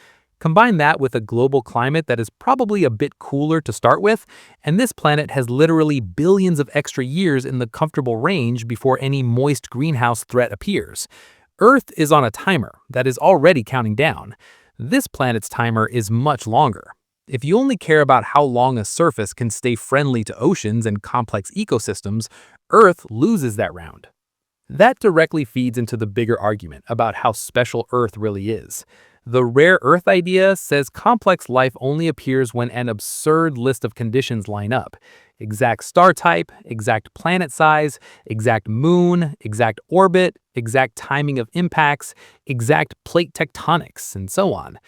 Combine that with a global climate that is probably a bit cooler to start with, and this planet has literally billions of extra years in the comfortable range before any moist greenhouse threat appears. Earth is on a timer that is already counting down. This planet's timer is much longer. If you only care about how long a surface can stay friendly to oceans and complex ecosystems, Earth loses that round. That directly feeds into the bigger argument about how special Earth really is. The rare Earth idea says complex life only appears when an absurd list of conditions line up. Exact star type, exact planet size, exact moon, exact orbit, exact timing of impacts, exact plate tectonics, and so on.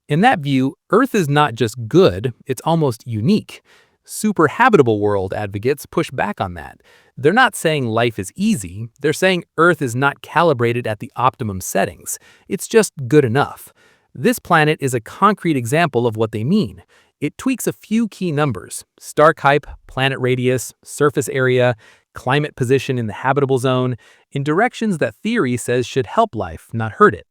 In that view, Earth is not just good, it's almost unique. Superhabitable world advocates push back on that. They're not saying life is easy, they're saying Earth is not calibrated at the optimum settings. It's just good enough. This planet is a concrete example of what they mean. It tweaks a few key numbers: star type, planet radius, surface area, climate position in the habitable zone, in directions that theory says should help life, not hurt it.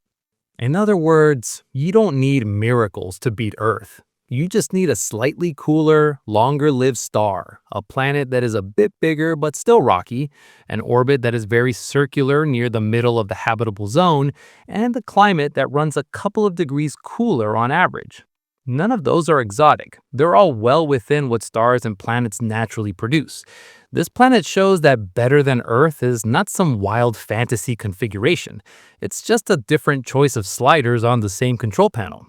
In other words, you don't need miracles to beat Earth. You just need a slightly cooler, longer-lived star, a planet that is a bit bigger but still rocky, an orbit that is very circular near the middle of the habitable zone, and a climate that runs a couple of degrees cooler on average. None of those are exotic. They're all well within what stars and planets naturally produce. This planet shows that better than Earth is not some wild fantasy configuration. It's just a different choice of sliders on the same control panel.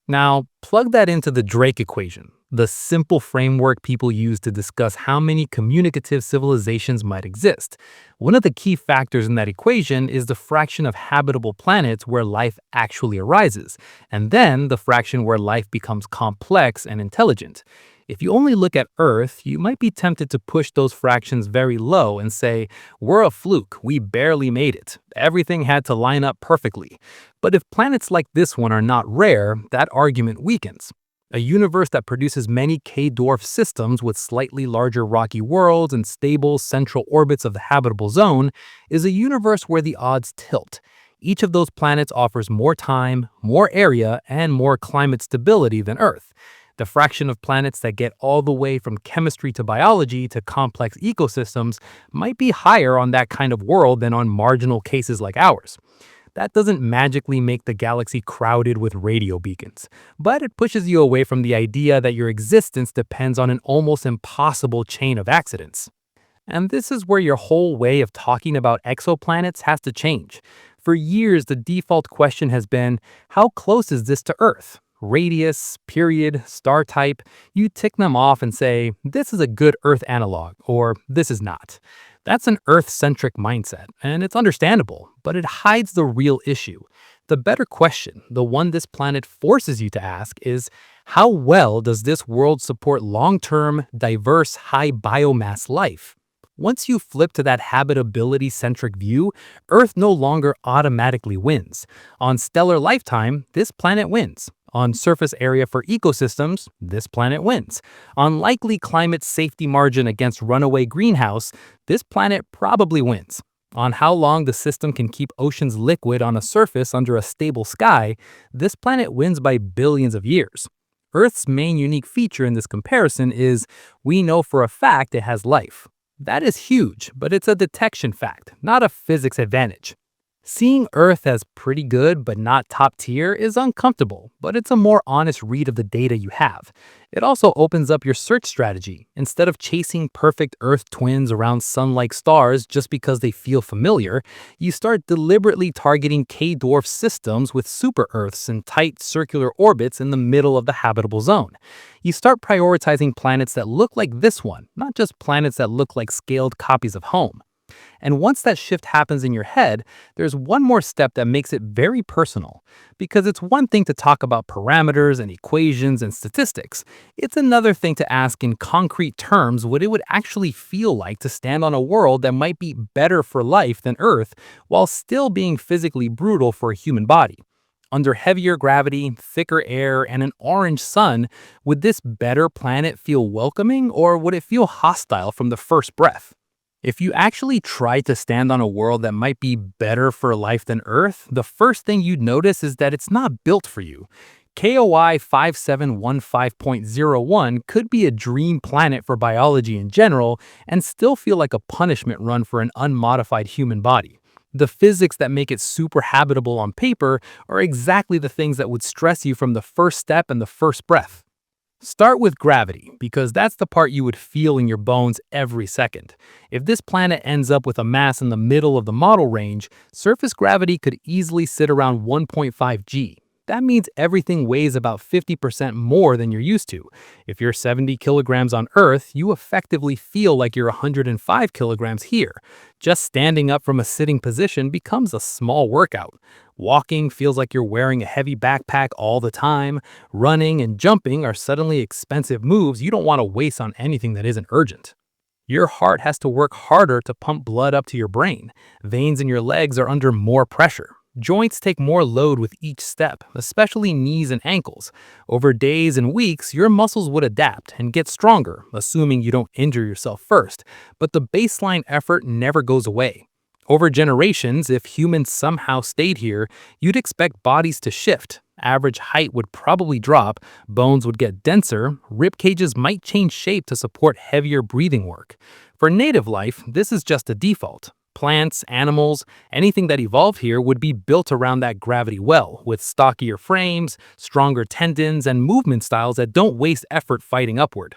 Now, plug that into the Drake equation, the simple framework people use to discuss how many communicative civilizations might exist. One of the key factors in that equation is the fraction of habitable planets where life actually arises, and then the fraction where life becomes complex and intelligent. If you only look at Earth, you might be tempted to push those fractions very low and say, we're a fluke, we barely made it. Everything had to line up perfectly. But if planets like this one are not rare, that argument weakens. A universe that produces many K-dwarf systems with slightly larger rocky worlds and stable central orbits of the habitable zone is a universe where the odds tilt. Each of those planets offers more time, more area, and more climate stability than Earth. The fraction of planets that get all the way from chemistry to biology to complex ecosystems might be higher on that kind of world than on marginal cases like ours. That doesn't magically make the galaxy crowded with radio beacons, but it pushes you away from the idea that your existence depends on an almost impossible chain of accidents. And this is where your whole way of talking about exoplanets has to change. For years, the default question has been, how close is this to Earth? Radius, period, star type, you tick them off and say, this is a good Earth analog, or this is not. That's an Earth-centric mindset, and it's understandable, but it hides the real issue. The better question, the one this planet forces you to ask, is how well does this world support long-term, diverse, high biomass life? Once you flip to that habitability-centric view, Earth no longer automatically wins. On stellar lifetime, this planet wins. On surface area for ecosystems, this planet wins. On likely climate safety margin against runaway greenhouse, this planet probably wins. On how long the system can keep oceans liquid on a surface under a stable sky, this planet wins by billions of years. Earth's main unique feature in this comparison is we know for a fact it has life. That is huge, but it's a detection fact, not a physics advantage. Seeing Earth as pretty good but not top tier is uncomfortable, but it's a more honest read of the data you have. It also opens up your search strategy. Instead of chasing perfect Earth twins around sun-like stars just because they feel familiar, you start deliberately targeting K-dwarf systems with super-Earths and tight circular orbits in the middle of the habitable zone. You start prioritizing planets that look like this one, not just planets that look like scaled copies of home. And once that shift happens in your head, there's one more step that makes it very personal. Because it's one thing to talk about parameters and equations and statistics. It's another thing to ask in concrete terms what it would actually feel like to stand on a world that might be better for life than Earth while still being physically brutal for a human body. Under heavier gravity, thicker air, and an orange sun, would this better planet feel welcoming or would it feel hostile from the first breath? If you actually tried to stand on a world that might be better for life than Earth, the first thing you'd notice is that it's not built for you. KOI 5715.01 could be a dream planet for biology in general and still feel like a punishment run for an unmodified human body. The physics that make it super habitable on paper are exactly the things that would stress you from the first step and the first breath. Start with gravity, because that's the part you would feel in your bones every second. If this planet ends up with a mass in the middle of the model range, surface gravity could easily sit around 1.5 g. That means everything weighs about 50% more than you're used to. If you're 70 kilograms on Earth, you effectively feel like you're 105 kilograms here. Just standing up from a sitting position becomes a small workout. Walking feels like you're wearing a heavy backpack all the time. Running and jumping are suddenly expensive moves you don't want to waste on anything that isn't urgent. Your heart has to work harder to pump blood up to your brain. Veins in your legs are under more pressure. Joints take more load with each step, especially knees and ankles. Over days and weeks, your muscles would adapt and get stronger, assuming you don't injure yourself first. But the baseline effort never goes away. Over generations, if humans somehow stayed here, you'd expect bodies to shift. Average height would probably drop, bones would get denser, rib cages might change shape to support heavier breathing work. For native life, this is just a default. Plants, animals, anything that evolved here would be built around that gravity well, with stockier frames, stronger tendons, and movement styles that don't waste effort fighting upward.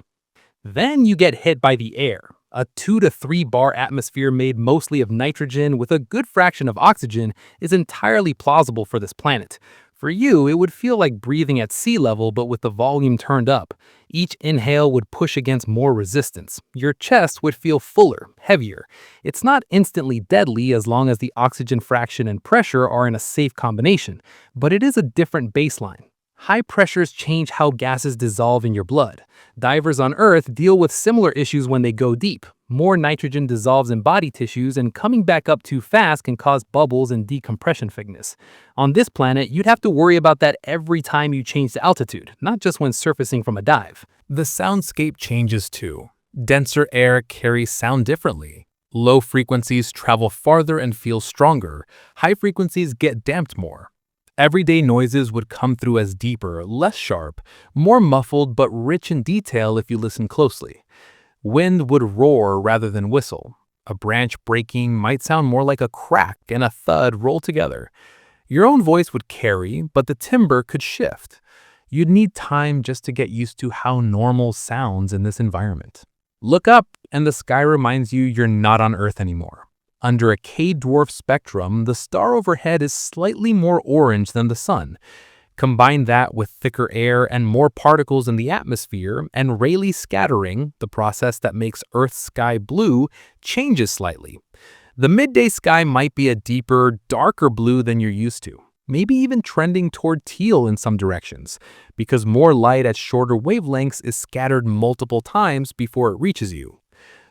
Then you get hit by the air. A 2 to 3 bar atmosphere made mostly of nitrogen with a good fraction of oxygen is entirely plausible for this planet. For you, it would feel like breathing at sea level but with the volume turned up. Each inhale would push against more resistance. Your chest would feel fuller, heavier. It's not instantly deadly as long as the oxygen fraction and pressure are in a safe combination, but it is a different baseline. High pressures change how gases dissolve in your blood. Divers on Earth deal with similar issues when they go deep. More nitrogen dissolves in body tissues, and coming back up too fast can cause bubbles and decompression thickness. On this planet, you'd have to worry about that every time you change the altitude, not just when surfacing from a dive. The soundscape changes too. Denser air carries sound differently. Low frequencies travel farther and feel stronger. High frequencies get damped more. Everyday noises would come through as deeper, less sharp, more muffled but rich in detail if you listen closely. Wind would roar rather than whistle. A branch breaking might sound more like a crack and a thud roll together. Your own voice would carry, but the timbre could shift. You'd need time just to get used to how normal sounds in this environment. Look up, and the sky reminds you you're not on Earth anymore. Under a K-dwarf spectrum, the star overhead is slightly more orange than the sun. Combine that with thicker air and more particles in the atmosphere, and Rayleigh scattering, the process that makes Earth's sky blue, changes slightly. The midday sky might be a deeper, darker blue than you're used to, maybe even trending toward teal in some directions, because more light at shorter wavelengths is scattered multiple times before it reaches you.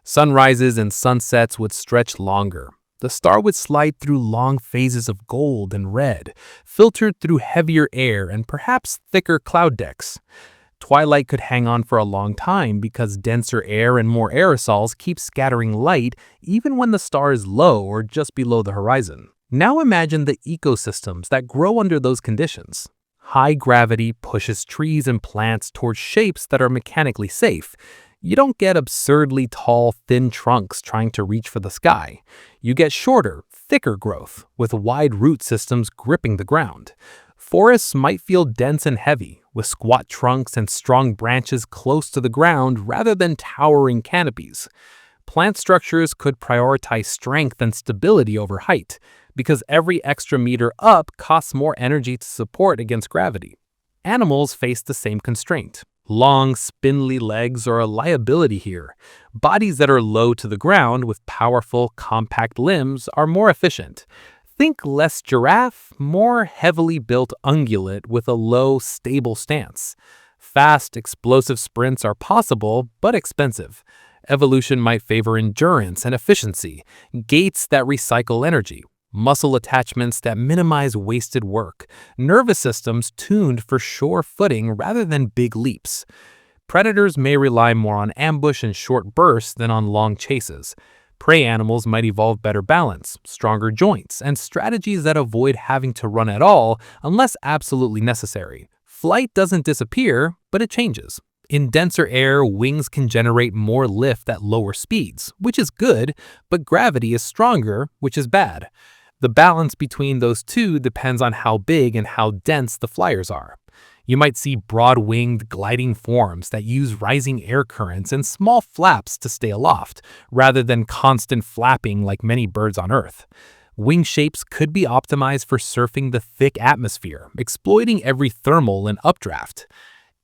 Sunrises and sunsets would stretch longer. The star would slide through long phases of gold and red, filtered through heavier air and perhaps thicker cloud decks. Twilight could hang on for a long time because denser air and more aerosols keep scattering light even when the star is low or just below the horizon. Now imagine the ecosystems that grow under those conditions. High gravity pushes trees and plants towards shapes that are mechanically safe. You don't get absurdly tall, thin trunks trying to reach for the sky. You get shorter, thicker growth, with wide root systems gripping the ground. Forests might feel dense and heavy, with squat trunks and strong branches close to the ground rather than towering canopies. Plant structures could prioritize strength and stability over height, because every extra meter up costs more energy to support against gravity. Animals face the same constraint. Long, spindly legs are a liability here. Bodies that are low to the ground with powerful, compact limbs are more efficient. Think less giraffe, more heavily built ungulate with a low, stable stance. Fast, explosive sprints are possible, but expensive. Evolution might favor endurance and efficiency, gaits that recycle energy, muscle attachments that minimize wasted work, nervous systems tuned for sure footing rather than big leaps. Predators may rely more on ambush and short bursts than on long chases. Prey animals might evolve better balance, stronger joints, and strategies that avoid having to run at all unless absolutely necessary. Flight doesn't disappear, but it changes. In denser air, wings can generate more lift at lower speeds, which is good, but gravity is stronger, which is bad. The balance between those two depends on how big and how dense the flyers are. You might see broad-winged gliding forms that use rising air currents and small flaps to stay aloft, rather than constant flapping like many birds on Earth. Wing shapes could be optimized for surfing the thick atmosphere, exploiting every thermal and updraft.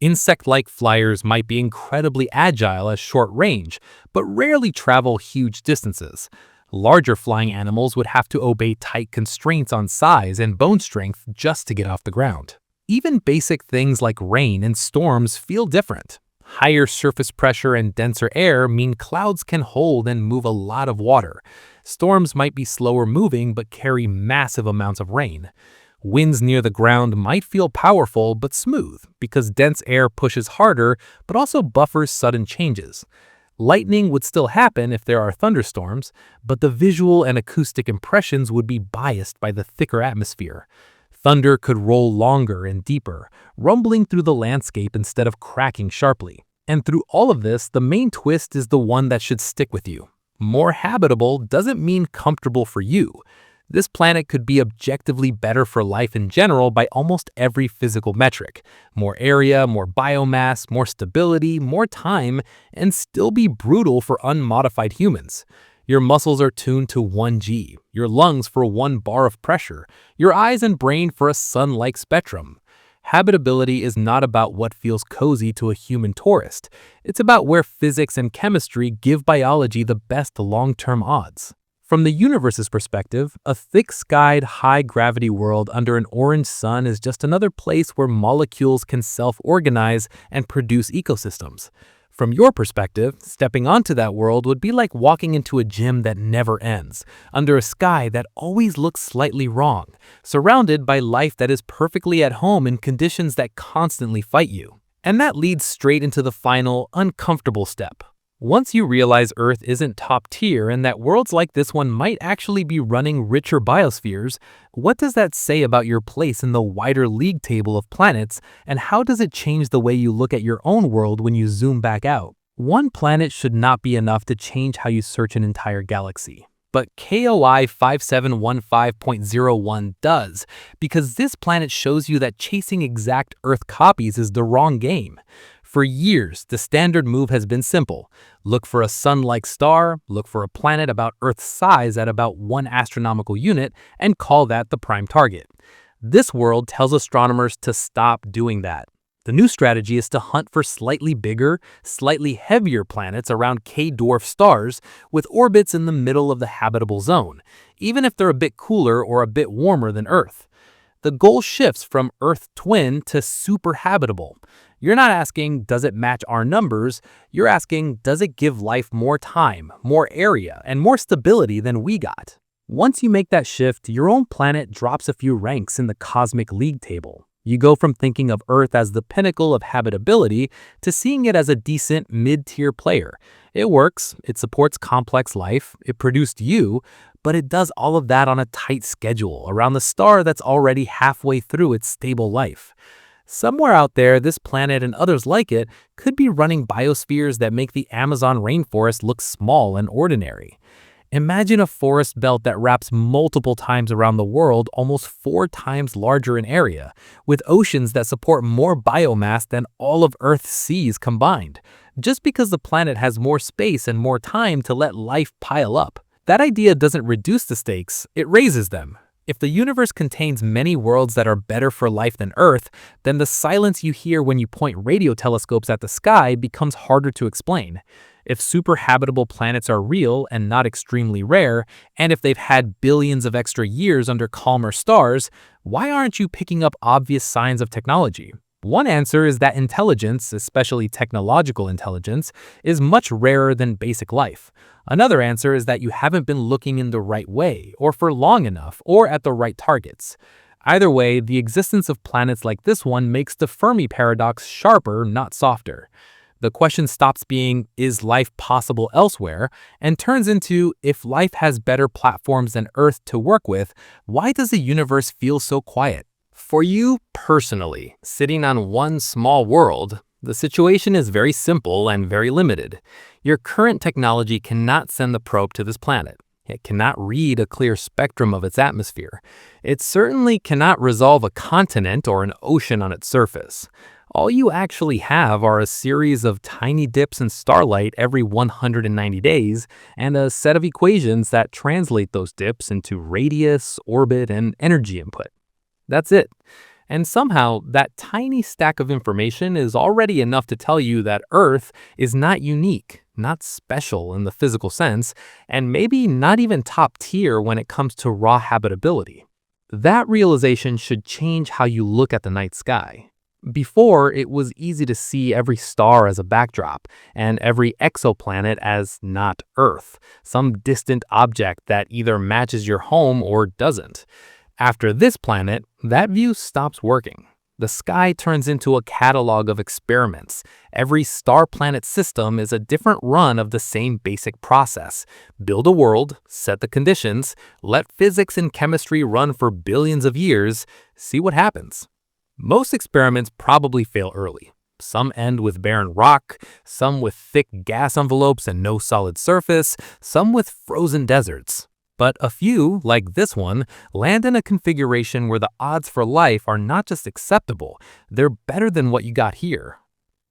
Insect-like flyers might be incredibly agile at short range, but rarely travel huge distances. Larger flying animals would have to obey tight constraints on size and bone strength just to get off the ground. Even basic things like rain and storms feel different. Higher surface pressure and denser air mean clouds can hold and move a lot of water. Storms might be slower moving but carry massive amounts of rain. Winds near the ground might feel powerful but smooth because dense air pushes harder but also buffers sudden changes. Lightning would still happen if there are thunderstorms, but the visual and acoustic impressions would be biased by the thicker atmosphere. Thunder could roll longer and deeper, rumbling through the landscape instead of cracking sharply. And through all of this, the main twist is the one that should stick with you. More habitable doesn't mean comfortable for you. This planet could be objectively better for life in general by almost every physical metric. More area, more biomass, more stability, more time, and still be brutal for unmodified humans. Your muscles are tuned to 1G, your lungs for 1 bar of pressure, your eyes and brain for a sun-like spectrum. Habitability is not about what feels cozy to a human tourist. It's about where physics and chemistry give biology the best long-term odds. From the universe's perspective, a thick-skied, high-gravity world under an orange sun is just another place where molecules can self-organize and produce ecosystems. From your perspective, stepping onto that world would be like walking into a gym that never ends, under a sky that always looks slightly wrong, surrounded by life that is perfectly at home in conditions that constantly fight you. And that leads straight into the final, uncomfortable step. Once you realize Earth isn't top tier and that worlds like this one might actually be running richer biospheres, what does that say about your place in the wider league table of planets, and how does it change the way you look at your own world when you zoom back out? One planet should not be enough to change how you search an entire galaxy. But KOI 5715.01 does, because this planet shows you that chasing exact Earth copies is the wrong game. For years, the standard move has been simple. Look for a sun-like star, look for a planet about Earth's size at about 1 astronomical unit, and call that the prime target. This world tells astronomers to stop doing that. The new strategy is to hunt for slightly bigger, slightly heavier planets around K-dwarf stars with orbits in the middle of the habitable zone, even if they're a bit cooler or a bit warmer than Earth. The goal shifts from Earth twin to superhabitable. You're not asking, does it match our numbers? You're asking, does it give life more time, more area, and more stability than we got? Once you make that shift, your own planet drops a few ranks in the cosmic league table. You go from thinking of Earth as the pinnacle of habitability to seeing it as a decent mid-tier player. It works, it supports complex life, it produced you, but it does all of that on a tight schedule around the star that's already halfway through its stable life. Somewhere out there, this planet and others like it could be running biospheres that make the Amazon rainforest look small and ordinary. Imagine a forest belt that wraps multiple times around the world, almost 4 times larger in area, with oceans that support more biomass than all of Earth's seas combined, just because the planet has more space and more time to let life pile up. That idea doesn't reduce the stakes, it raises them. If the universe contains many worlds that are better for life than Earth, then the silence you hear when you point radio telescopes at the sky becomes harder to explain. If superhabitable planets are real and not extremely rare, and if they've had billions of extra years under calmer stars, why aren't you picking up obvious signs of technology? One answer is that intelligence, especially technological intelligence, is much rarer than basic life. Another answer is that you haven't been looking in the right way, or for long enough, or at the right targets. Either way, the existence of planets like this one makes the Fermi paradox sharper, not softer. The question stops being, is life possible elsewhere, and turns into, if life has better platforms than Earth to work with, why does the universe feel so quiet? For you personally, sitting on one small world, the situation is very simple and very limited. Your current technology cannot send the probe to this planet. It cannot read a clear spectrum of its atmosphere. It certainly cannot resolve a continent or an ocean on its surface. All you actually have are a series of tiny dips in starlight every 190 days and a set of equations that translate those dips into radius, orbit, and energy input. That's it. And somehow, that tiny stack of information is already enough to tell you that Earth is not unique, not special in the physical sense, and maybe not even top tier when it comes to raw habitability. That realization should change how you look at the night sky. Before, it was easy to see every star as a backdrop, and every exoplanet as not Earth, some distant object that either matches your home or doesn't. After this planet, that view stops working. The sky turns into a catalog of experiments. Every star-planet system is a different run of the same basic process. Build a world, set the conditions, let physics and chemistry run for billions of years, see what happens. Most experiments probably fail early. Some end with barren rock, some with thick gas envelopes and no solid surface, some with frozen deserts. But a few, like this one, land in a configuration where the odds for life are not just acceptable, they're better than what you got here.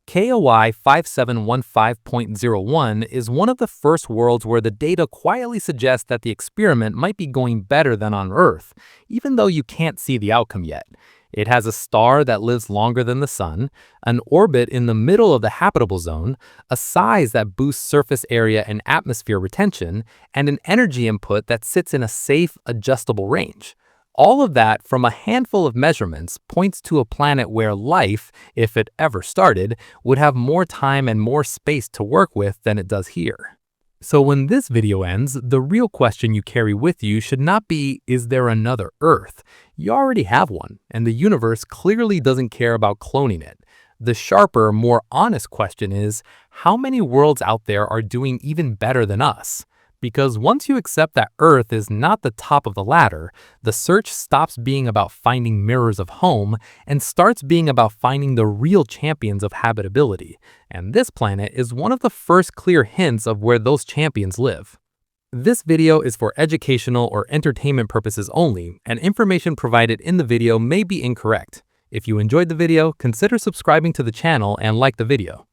KOI 5715.01 is one of the first worlds where the data quietly suggests that the experiment might be going better than on Earth, even though you can't see the outcome yet. It has a star that lives longer than the sun, an orbit in the middle of the habitable zone, a size that boosts surface area and atmosphere retention, and an energy input that sits in a safe, adjustable range. All of that, from a handful of measurements, points to a planet where life, if it ever started, would have more time and more space to work with than it does here. So when this video ends, the real question you carry with you should not be, is there another Earth? You already have one, and the universe clearly doesn't care about cloning it. The sharper, more honest question is, how many worlds out there are doing even better than us? Because once you accept that Earth is not the top of the ladder, the search stops being about finding mirrors of home and starts being about finding the real champions of habitability. And this planet is one of the first clear hints of where those champions live. This video is for educational or entertainment purposes only, and information provided in the video may be incorrect. If you enjoyed the video, consider subscribing to the channel and like the video.